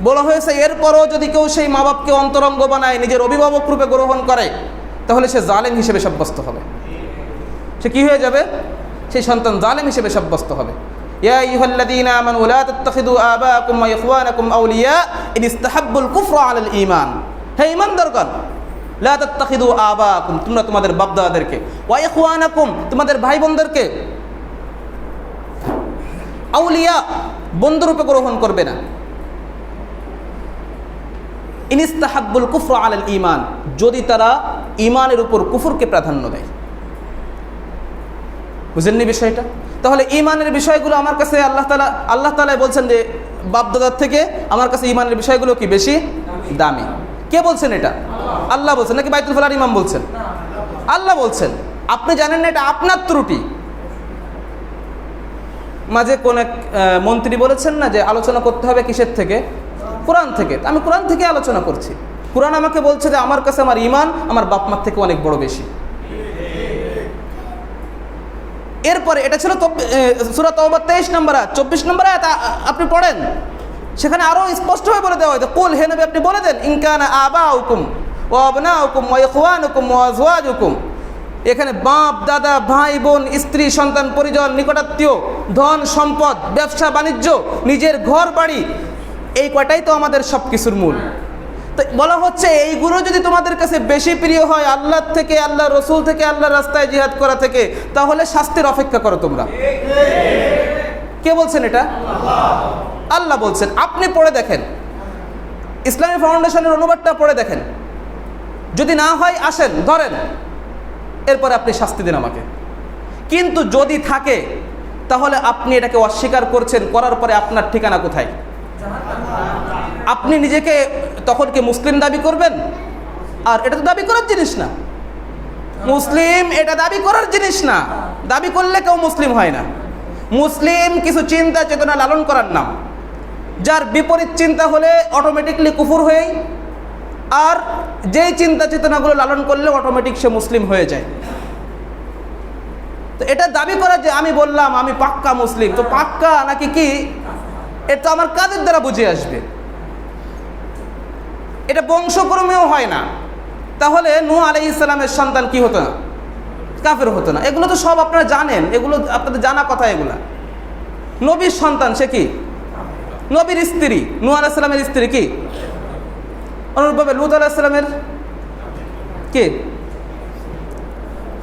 বলা হয়েছে এরপরও যদি কেউ সেই মা বাপকে অন্তরঙ্গ বানায়, নিজের অভিভাবক রূপে গ্রহণ করে, তাহলে সে জালেম হিসেবে সাব্যস্ত হবে। সে কি হয়ে যাবে? সেই সন্তান জালেম হিসেবে সাব্যস্ত হবে। ইয়া আইয়ুহাল্লাযীনা আমানু লা তাত্তাখিযু আবাআকুম ওয়া ইখওয়ানাকুম আউলিয়া ইন ইসতাহাব্বুল কুফরা আলাল ঈমান। হে ঈমানদারগণ, লা তাত্তাখিযু আবাআকুম, তোমরা তোমাদের বাপ-দাদাদেরকে, ওয়া ইখওয়ানাকুম, তোমাদের ভাই বোনদেরকে, আউলিয়া, বন্ধুরূপে গ্রহণ করবে না। ইন ইসতাহাব্বুল কুফরা আলাল ঈমান, যদি তারা ঈমানের উপর কুফরকে প্রাধান্য দেয়। বুঝেননি বিষয়টা? তাহলে ঈমানের বিষয়গুলো আমার কাছে আল্লাহ তাআলা বলছেন যে বাপদাদার থেকে আমার কাছে ঈমানের বিষয়গুলো কি বেশি দামি। কে বলছেন এটা? আল্লাহ বলছেন নাকি বাইতুল ফালার ইমাম বলছেন? আল্লাহ বলছেন। আপনি জানেন না এটা আপনার ত্রুটি। মাঝে কোন এক মন্ত্রী বলেছেন না যে আলোচনা করতে হবে কিসের থেকে? কোরআন থেকে। আমি কোরআন থেকে আলোচনা করছি। কোরআন আমাকে বলছে যে আমার কাছে আমার ঈমান আমার বাপ মার থেকে অনেক বড় বেশি। এরপরে এটা ছিল সূরা তাওবা 23 নম্বর আয়াত। 24 নম্বর আয়াত আপনি পড়েন, সেখানে আরো স্পষ্টভাবে বলে দেওয়া হয়েছে, কুল হে নবী আপনি বলে দেন, ইন কানা আবাউকুম ওয়া আবনাউকুম ওয়া ইখওয়ানুকুম ওয়া আজওয়াজুকুম। এখানে বাপ দাদা ভাই বোন স্ত্রী সন্তান পরিজন নিকটাত্মীয় ধন সম্পদ ব্যবসা বাণিজ্য নিজের ঘর বাড়ি, এই কয়টাই তো আমাদের সব কিছুর মূল। তো বলা হচ্ছে এইগুলো যদি তোমাদের কাছে বেশি প্রিয় হয় আল্লাহ থেকে, আল্লাহ রসুল থেকে, আল্লাহর রাস্তায় জিহাদ করা থেকে, তাহলে শাস্তির অপেক্ষা করো তোমরা। কে বলছেন এটা? আল্লাহ বলছেন। আপনি পড়ে দেখেন, ইসলামী ফাউন্ডেশনের অনুবাদটা পড়ে দেখেন, যদি না হয় আসেন ধরেন, এরপরে আপনি শাস্তি দিন আমাকে। কিন্তু যদি থাকে তাহলে আপনি এটাকে অস্বীকার করছেন, করার পরে আপনার ঠিকানা কোথায়? আপনি নিজেকে তখন কি মুসলিম দাবি করবেন? আর এটা তো দাবি করার জিনিস না। মুসলিম এটা দাবি করার জিনিস না। দাবি করলে কেউ মুসলিম হয় না। মুসলিম কিছু চিন্তা চেতনা লালন করার নাম, যার বিপরীত চিন্তা হলে অটোমেটিকলি কুফর হয়েই, আর যেই চিন্তা চেতনাগুলো লালন করলে অটোমেটিক সে মুসলিম হয়ে যায়। তো এটা দাবি করা যে আমি বললাম আমি পাক্কা মুসলিম, তো পাক্কা নাকি কি এটা আমার কাজের দ্বারা বুঝে আসবে। এটা বংশক্রমেও হয় না। তাহলে নূহ আলাইহিস সালামের সন্তান কি হতো না? কাফের হতো না। এগুলো তো সব আপনারা জানেন, এগুলো আপনাদের জানা কথা। এগুলা নবীর সন্তান, সে কি? নবীর স্ত্রী, নূহ আলাইহিস সালামের স্ত্রী কি? অনুরূপভাবে লূত আলাইহিস সালামের কে?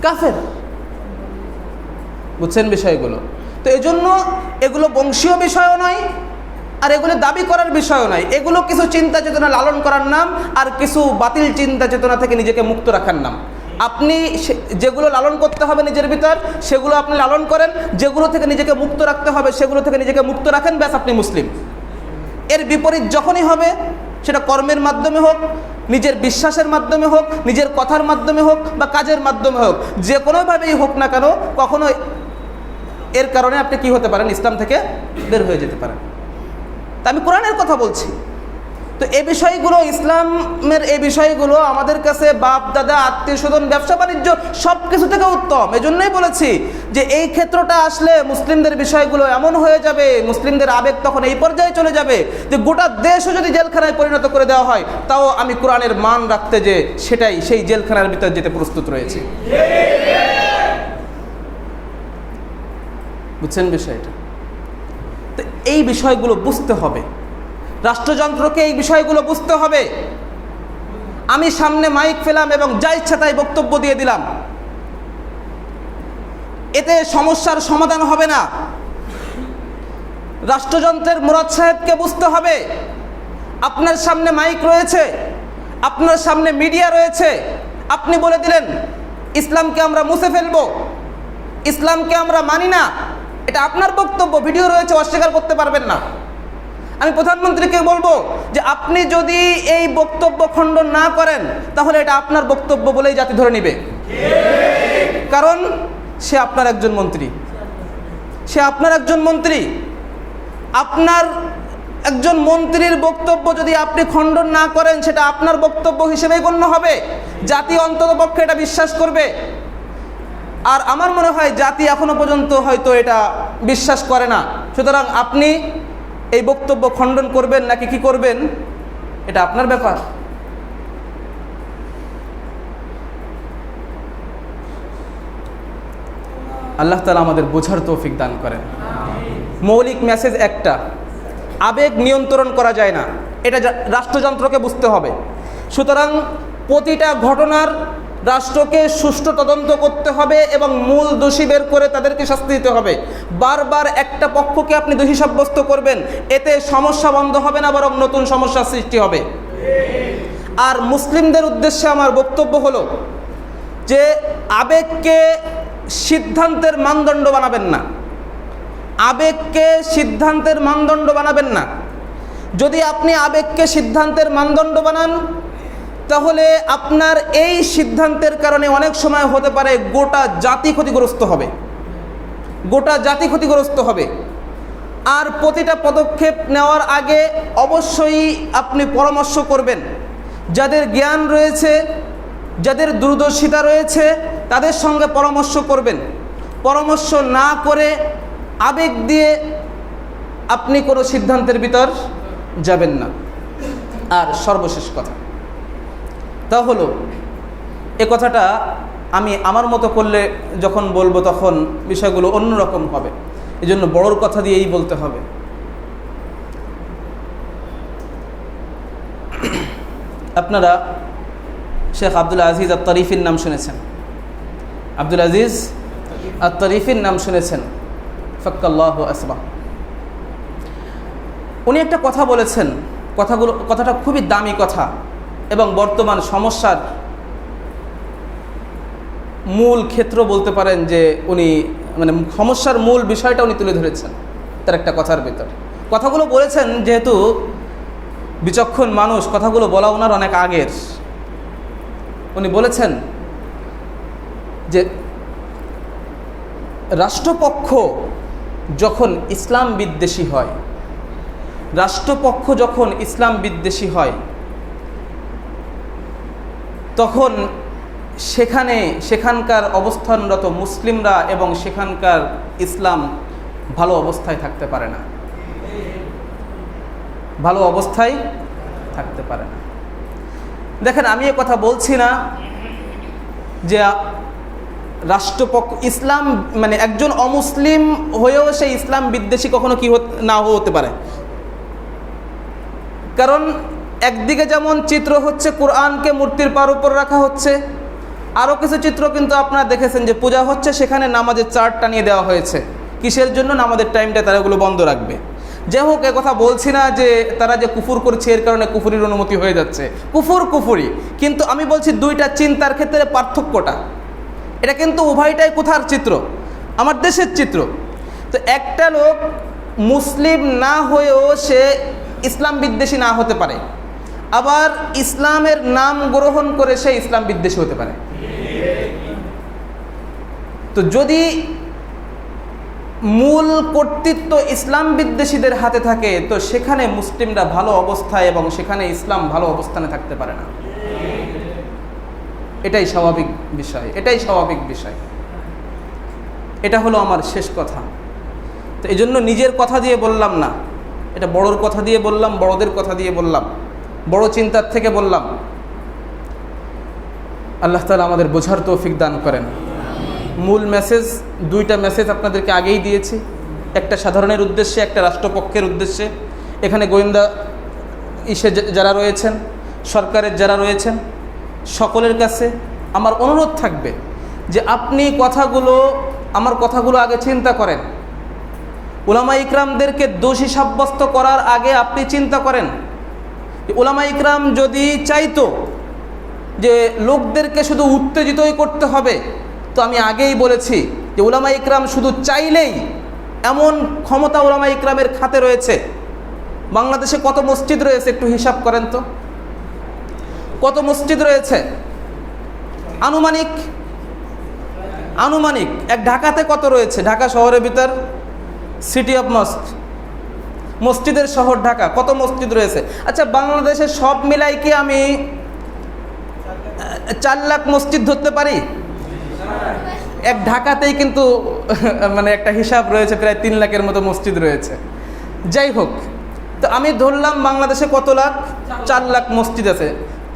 কাফের। বুঝছেন বিষয়গুলো? তো এই জন্য এগুলো বংশীয় বিষয়ও নয়, আর এগুলো দাবি করার বিষয়ও নয়। এগুলো কিছু চিন্তা চেতনা লালন করার নাম, আর কিছু বাতিল চিন্তা চেতনা থেকে নিজেকে মুক্ত রাখার নাম। আপনি যেগুলো লালন করতে হবে নিজের ভিতর সেগুলো আপনি লালন করেন, যেগুলো থেকে নিজেকে মুক্ত রাখতে হবে সেগুলো থেকে নিজেকে মুক্ত রাখেন, ব্যাস আপনি মুসলিম। এর বিপরীত যখনই হবে, সেটা কর্মের মাধ্যমে হোক, নিজের বিশ্বাসের মাধ্যমে হোক, নিজের কথার মাধ্যমে হোক, বা কাজের মাধ্যমে হোক, যে কোনোভাবেই হোক না কেন, কখনো এর কারণে আপনি কি হতে পারেন? ইসলাম থেকে বের হয়ে যেতে পারেন। তা আমি কোরআনের কথা বলছি। তো এই বিষয়গুলো, ইসলামের এই বিষয়গুলো আমাদের কাছে বাপ দাদা আত্মীয় স্বজন ব্যবসা বাণিজ্য সব কিছু থেকে উত্তম। এই জন্যই বলেছি যে এই ক্ষেত্রটা আসলে মুসলিমদের বিষয়গুলো এমন হয়ে যাবে, মুসলিমদের আবেগ তখন এই পর্যায়ে চলে যাবে যে গোটা দেশও যদি জেলখানায় পরিণত করে দেওয়া হয়, তাও আমি কোরআনের মান রাখতে যে সেটাই সেই জেলখানার ভিতর যেতে প্রস্তুত রয়েছে। বুঝছেন বিষয়টা? তো এই বিষয়গুলো বুঝতে হবে, রাষ্ট্রযন্ত্রকে এই বিষয়গুলো বুঝতে হবে। আমি সামনে মাইক ফেলাম এবং যা ইচ্ছা তাই বক্তব্য দিয়ে দিলাম, এতে সমস্যার সমাধান হবে না। রাষ্ট্রযন্ত্রের মুরাদ সাহেবকে বুঝতে হবে, আপনার সামনে মাইক রয়েছে, আপনার সামনে মিডিয়া রয়েছে, আপনি বলে দিলেন ইসলামকে আমরা মুছে ফেলবো, ইসলামকে আমরা মানি না, এটা আপনার বক্তব্য, ভিডিও রয়েছে, অস্বীকার করতে পারবেন না। আমি প্রধানমন্ত্রীকে বলবো যে আপনি যদি এই বক্তব্য খণ্ডন না করেন তাহলে এটা আপনার বক্তব্য বলেই জাতি ধরে নেবে, কারণ সে আপনার একজন মন্ত্রী, সে আপনার একজন মন্ত্রী। আপনার একজন মন্ত্রীর বক্তব্য যদি আপনি খণ্ডন না করেন, সেটা আপনার বক্তব্য হিসেবেই গণ্য হবে, জাতি অন্ততপক্ষে এটা বিশ্বাস করবে। আর আমার মনে হয় জাতি এখনো পর্যন্ত হয়তো এটা বিশ্বাস করে না। সুতরাং আপনি এই বক্তব্য খণ্ডন করবেন নাকি কি করবেন, এটা আপনার ব্যাপার। আল্লাহ তাআলা আমাদের বোঝার তৌফিক দান করেন। মৌলিক মেসেজ একটা, আবেগ নিয়ন্ত্রণ করা যায় না, এটা রাষ্ট্রযন্ত্রকে বুঝতে হবে। সুতরাং প্রতিটা ঘটনার রাষ্ট্রকে সুষ্ঠু তদন্ত করতে হবে এবং মূল দোষী বের করে তাদেরকে শাস্তি দিতে হবে। বারবার একটা পক্ষকে আপনি দোষী সাব্যস্ত করবেন, এতে সমস্যা বন্ধ হবে না, বরং নতুন সমস্যার সৃষ্টি হবে। আর মুসলিমদের উদ্দেশ্যে আমার বক্তব্য হলো যে আবেগকে সিদ্ধান্তের মানদণ্ড বানাবেন না, আবেগকে সিদ্ধান্তের মানদণ্ড বানাবেন না। যদি আপনি আবেগকে সিদ্ধান্তের মানদণ্ড বানান তাহলে আপনার এই সিদ্ধান্তের কারণে অনেক সময় হতে পারে গোটা জাতি ক্ষতিগ্রস্ত হবে, গোটা জাতি ক্ষতিগ্রস্ত হবে। আর প্রতিটা পদক্ষেপ নেওয়ার আগে অবশ্যই আপনি পরামর্শ করবেন, যাদের জ্ঞান রয়েছে, যাদের দূরদর্শিতা রয়েছে তাদের সঙ্গে পরামর্শ করবেন। পরামর্শ না করে আবেগ দিয়ে আপনি কোনো সিদ্ধান্তের ভিতর যাবেন না। আর সর্বশেষ কথা তা হলো, এ কথাটা আমি আমার মতো করলে যখন বলবো তখন বিষয়গুলো অন্যরকম হবে, এই জন্য বড়োর কথা দিয়েই বলতে হবে। আপনারা শেখ আব্দুল আজিজ আত-তারিফির নাম শুনেছেন, আব্দুল আজিজ আত-তারিফির নাম শুনেছেন, ফাক্কাল্লাহু আসবা। উনি একটা কথা বলেছেন, কথাটা খুবই দামি কথা এবং বর্তমান সমস্যার মূল ক্ষেত্র বলতে পারেন যে উনি মানে সমস্যার মূল বিষয়টা উনি তুলে ধরেছেন তার একটা কথার ভিতর। কথাগুলো বলেছেন যেহেতু বিচক্ষণ মানুষ, কথাগুলো বলা ওনার অনেক আগের। উনি বলেছেন যে রাষ্ট্রপক্ষ যখন ইসলাম বিদ্বেষী হয়, রাষ্ট্রপক্ষ যখন ইসলাম বিদ্বেষী হয় তখন সেখানকার অবস্থানরত মুসলিমরা এবং সেখানকার ইসলাম ভালো অবস্থায় থাকতে পারে না, ভালো অবস্থায় থাকতে পারে না। দেখেন, আমি এ কথা বলছি না যে রাষ্ট্রপক্ষ ইসলাম মানে একজন অমুসলিম হয়েও সে ইসলাম বিদ্বেষী কখনো কি না হতে পারে। কারণ একদিকে যেমন চিত্র হচ্ছে কোরআনকে মূর্তির পার উপর রাখা হচ্ছে, আরও কিছু চিত্র কিন্তু আপনারা দেখেছেন যে পূজা হচ্ছে, সেখানে নামাজের চার্ট টানিয়ে দেওয়া হয়েছে। কিসের জন্য? নামাজের টাইমটা তারা এগুলো বন্ধ রাখবে। যাই হোক, এ কথা বলছি না যে তারা যে কুফর করছে এর কারণে কুফরির অনুমতি হয়ে যাচ্ছে, কুফরি। কিন্তু আমি বলছি দুইটা চিন্তার ক্ষেত্রে পার্থক্যটা, এটা কিন্তু উভয়টাই কোথার চিত্র? আমার দেশের চিত্র। তো একটা লোক মুসলিম না হয়েও সে ইসলাম বিদ্বেষী না হতে পারে, আবার ইসলামের নাম গ্রহণ করে সে ইসলাম বিদ্বেষী হতে পারে। তো যদি মূল কর্তৃত্ব ইসলাম বিদ্বেষীদের হাতে থাকে তো সেখানে মুসলিমরা ভালো অবস্থায় এবং সেখানে ইসলাম ভালো অবস্থানে থাকতে পারে না। এটাই স্বাভাবিক বিষয়, এটাই স্বাভাবিক বিষয়। এটা হলো আমার শেষ কথা। তো এই জন্য নিজের কথা দিয়ে বললাম না, এটা বড়োর কথা দিয়ে বললাম, বড়দের কথা দিয়ে বললাম, বড় চিন্তার থেকে বললাম। আল্লাহ তাআলা আমাদের বোঝার তৌফিক দান করেন। মূল মেসেজ, দুইটা মেসেজ আপনাদেরকে আগেই দিয়েছি, একটা সাধারণের উদ্দেশ্যে, একটা রাষ্ট্রপক্ষের উদ্দেশ্যে। এখানে গোয়েন্দা যারা রয়েছেন, সরকারের যারা রয়েছেন, সকলের কাছে আমার অনুরোধ থাকবে যে আপনি আমার কথাগুলো আগে চিন্তা করেন। উলামা ইকরামদেরকে দোষী সাব্যস্ত করার আগে আপনি চিন্তা করেন। উলামা ইকরাম যদি চাইতো যে লোকদেরকে শুধু উত্তেজিতই করতে হবে, তো আমি আগেই বলেছি যে উলামা ইকরাম শুধু চাইলেই এমন ক্ষমতা উলামা ইকরামের খাতে রয়েছে। বাংলাদেশে কত মসজিদ রয়েছে একটু হিসাব করেন তো, কত মসজিদ রয়েছে? আনুমানিক এক ঢাকাতে কত রয়েছে? ঢাকা শহরের ভিতর সিটি অফ মস্ক, মসজিদের শহর ঢাকা, কত মসজিদ রয়েছে? আচ্ছা, বাংলাদেশে সব মিলাই কি আমি 4 লাখ মসজিদ ধরতে পারি? এক ঢাকাতেই কিন্তু মানে একটা হিসাব রয়েছে, প্রায় 3 লাখের মতো মসজিদ রয়েছে। যাই হোক, তো আমি ধরলাম বাংলাদেশে কত লাখ? 4 লাখ মসজিদ আছে।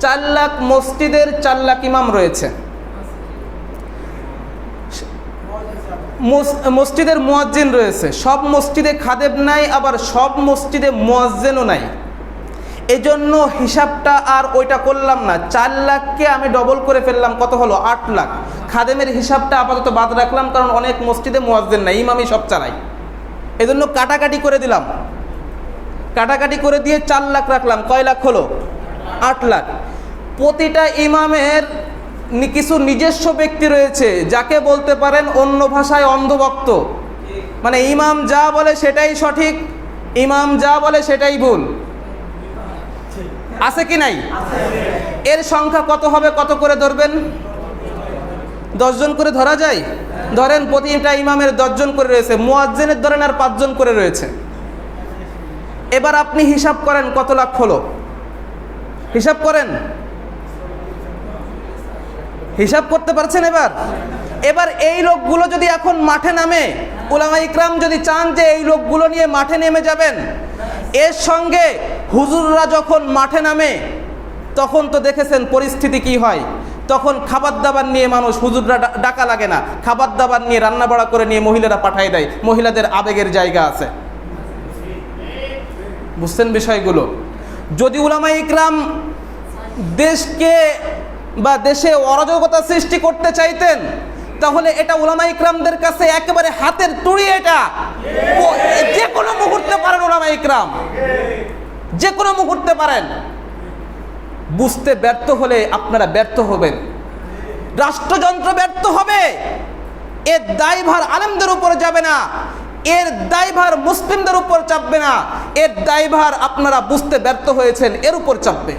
4 লাখ মসজিদের 4 লাখ ইমাম রয়েছে। মসজিদের মুয়াজ্জিন রয়েছে। সব মসজিদে খাদেম নাই, আবার সব মসজিদে মুয়াজ্জিনও নাই। এজন্য হিসাবটা আর ওইটা করলাম না, 4 লাখকে আমি ডবল করে ফেললাম, কত হলো? 8 লাখ। খাদেমের হিসাবটা আপাতত বাদ রাখলাম, কারণ অনেক মসজিদে মুয়াজ্জিন নাই, ইমামই সব চালাই। এজন্য কাটাকাটি করে দিলাম, কাটাকাটি করে দিয়ে 4 লাখ রাখলাম। কয় লাখ হলো? 8 লাখ। প্রতিটা ইমামের কিছু নিজস্ব ব্যক্তি রয়েছে, যাকে বলতে পারেন অন্য ভাষায় অন্ধভক্ত। মানে ইমাম যা বলে সেটাই সঠিক, ইমাম যা বলে সেটাই ভুল। আছে কি নাই? এর সংখ্যা কত হবে, কত করে ধরবেন? 10 জন করে ধরা যায়? ধরেন প্রতিটা ইমামের 10 জন করে রয়েছে, মুয়াজ্জিনের ধরেন আর 5 জন করে রয়েছে। এবার আপনি হিসাব করেন কত লাখ হলো, হিসাব করেন, হিসাব করতে পারছেন? এবার এই লোকগুলো যদি এখন মাঠে নামে, উলামা ইকরাম যদি চান যে এই লোকগুলো নিয়ে মাঠে নেমে যাবেন, এর সঙ্গে হুজুররা যখন মাঠে নামে তখন তো দেখেছেন পরিস্থিতি কি হয়। তখন খাবার দাবার নিয়ে মানুষ, হুজুররা ডাকা লাগে না, খাবার দাবার নিয়ে রান্না বাড়া করে নিয়ে মহিলারা পাঠায় দেয়। মহিলাদের আবেগের জায়গা আছে, বুঝছেন বিষয়গুলো। যদি উলামা ইকরাম দেশকে বা দেশে অরাজকতা সৃষ্টি করতে চাইতেন, তাহলে এটা উলামা ইকরামদের কাছে একেবারে হাতের তুড়ি। এটা যে কোনো মুহূর্তে পারেন উলামা ইকরাম, যে কোনো মুহূর্তে পারেন। বুঝতে ব্যর্থ হলে আপনারা ব্যর্থ হবেন, রাষ্ট্রযন্ত্র ব্যর্থ হবে। এর দায়ভার আলেমদের উপর যাবে না, এর দায়ভার মুসলিমদের উপর চাপবে না, এর দায়ভার আপনারা বুঝতে ব্যর্থ হয়েছেন এর উপর চাপবে।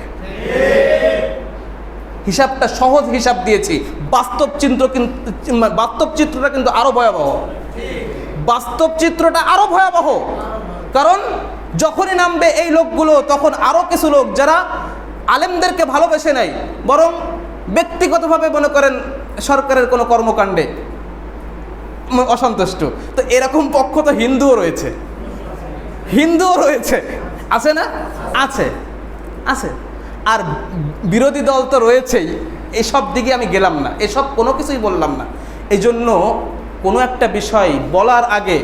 হিসাবটা সহজ হিসাব দিয়েছি, বাস্তব চিত্রটা কিন্তু আরো ভয়াবহ। বাস্তব চিত্রটা আরো ভয়াবহ, কারণ যখনই নামবে এই লোকগুলো, তখন আরো কিছু লোক যারা আলেমদেরকে ভালোবেসে নেয়, বরং ব্যক্তিগতভাবে মনে করেন সরকারের কোনো কর্মকাণ্ডে অসন্তুষ্ট। তো এরকম পক্ষ তো হিন্দুও রয়েছে, আছে না? আছে। আর বিরোধী দল তো রয়েছেই। এসব দিকে আমি গেলাম না, এসব কোনো কিছুই বললাম না। এই জন্য কোনো একটা বিষয় বলার আগে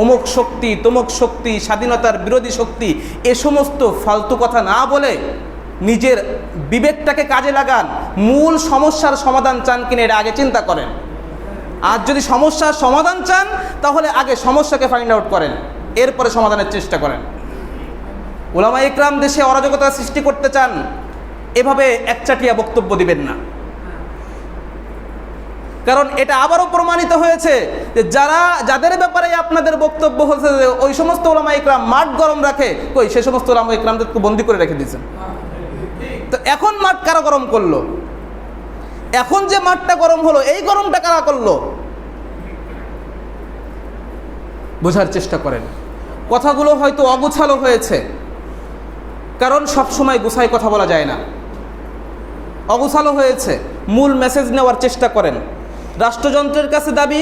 অমুক শক্তি, তমুক শক্তি, স্বাধীনতার বিরোধী শক্তি, এ সমস্ত ফালতু কথা না বলে নিজের বিবেকটাকে কাজে লাগান। মূল সমস্যার সমাধান চান কিনা এটা আগে চিন্তা করেন। আর যদি সমস্যার সমাধান চান, তাহলে আগে সমস্যাকে ফাইন্ড আউট করেন, এরপরে সমাধানের চেষ্টা করেন। উলামা ইকরাম দেশে অরাজকতা সৃষ্টি করতে চান, এভাবে একচাটিয়া বক্তব্য দিবেন না। কারণ এটা আবারও প্রমাণিত হয়েছে যে যাদের ব্যাপারে আপনাদের বক্তব্য হচ্ছে যে ওই সমস্ত উলামা ইকরাম মাঠ গরম রাখে, কই সে সমস্ত উলামা ইকরামদেরকে বন্দি করে রেখে দিয়েছেন। তো এখন মাঠ কারা গরম করলো? এখন যে মাঠটা গরম হলো, এই গরমটা কারা করলো? বোঝার চেষ্টা করেন। কথাগুলো হয়তো অগুছালো হয়েছে, কারণ সবসময় গুছাই কথা বলা যায় না। অগুছালো হয়েছে, মূল মেসেজ নেওয়ার চেষ্টা করেন। রাষ্ট্রযন্ত্রের কাছে দাবি,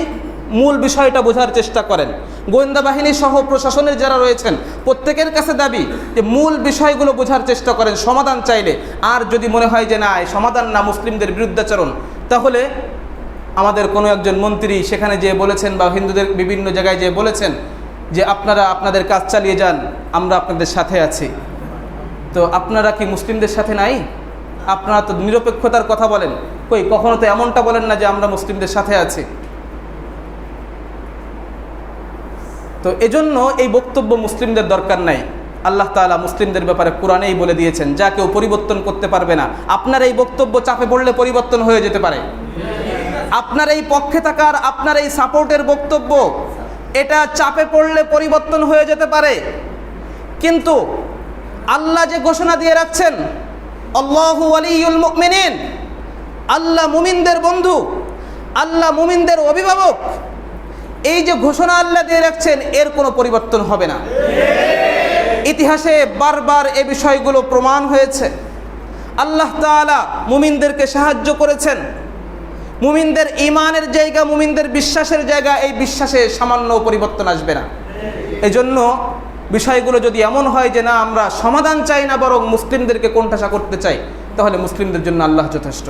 মূল বিষয়টা বোঝার চেষ্টা করেন। গোয়েন্দা বাহিনী সহ প্রশাসনের যারা রয়েছেন প্রত্যেকের কাছে দাবি যে মূল বিষয়গুলো বোঝার চেষ্টা করেন সমাধান চাইলে। আর যদি মনে হয় যে না, এই সমাধান না, মুসলিমদের বিরুদ্ধাচরণ, তাহলে আমাদের কোনো একজন মন্ত্রী সেখানে যেয়ে বলেছেন, বা হিন্দুদের বিভিন্ন জায়গায় যেয়ে বলেছেন যে আপনারা আপনাদের কাজ চালিয়ে যান, আমরা আপনাদের সাথে আছি। তো আপনারা কি মুসলিমদের সাথে নাই? আপনারা তো নিরপেক্ষতার কথা বলেন, কই কখনো তো এমনটা বলেন না যে আমরা মুসলিমদের সাথে আছি। তো এজন্য এই বক্তব্য মুসলিমদের দরকার নাই। আল্লাহ তাআলা মুসলিমদের ব্যাপারে কোরআনেই বলে দিয়েছেন, যা কেউ পরিবর্তন করতে পারবে না। আপনার এই বক্তব্য চাপে পড়লে পরিবর্তন হয়ে যেতে পারে। আপনার এই পক্ষে থাকার, আপনার এই সাপোর্টের বক্তব্য, এটা চাপে পড়লে পরিবর্তন হয়ে যেতে পারে। কিন্তু আল্লাহ যে ঘোষণা দিয়ে রাখছেন, আল্লাহু ওয়ালিয়ুল মুমিনিন, আল্লাহ মুমিনদের বন্ধু, আল্লাহ মুমিনদের অভিভাবক, এই যে ঘোষণা আল্লাহ দিয়ে রাখছেন, এর কোনো পরিবর্তন হবে না। ইতিহাসে বারবার এই বিষয়গুলো প্রমাণ হয়েছে। আল্লাহ তাআলা মুমিনদেরকে সাহায্য করেছেন। মুমিনদের ঈমানের জায়গা, মুমিনদের বিশ্বাসের জায়গা, এই বিশ্বাসে সামান্য পরিবর্তন আসবে না। এজন্য বিষয়গুলো যদি এমন হয় যে না, আমরা সমাধান চাই না, বরং মুসলিমদেরকে কোণঠাসা করতে চাই, তাহলে মুসলিমদের জন্য আল্লাহ যথেষ্ট।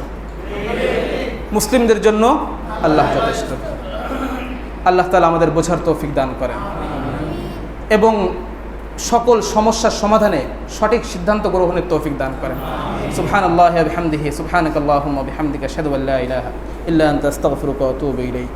মুসলিমদের জন্য আল্লাহ যথেষ্ট। আল্লাহ তাআলা আমাদের বোঝার তৌফিক দান করেন এবং সকল সমস্যার সমাধানে সঠিক সিদ্ধান্ত গ্রহণের তৌফিক দান করেন। সুবহানাল্লাহি ওয়া বিহামদিহি, সুবহানাকাল্লাহুম্মা ওয়া বিহামদিকা, আশহাদু আল্লা ইলাহা ইল্লা আনতা, আস্তাগফিরুকা ওয়া আতুবু ইলাইক।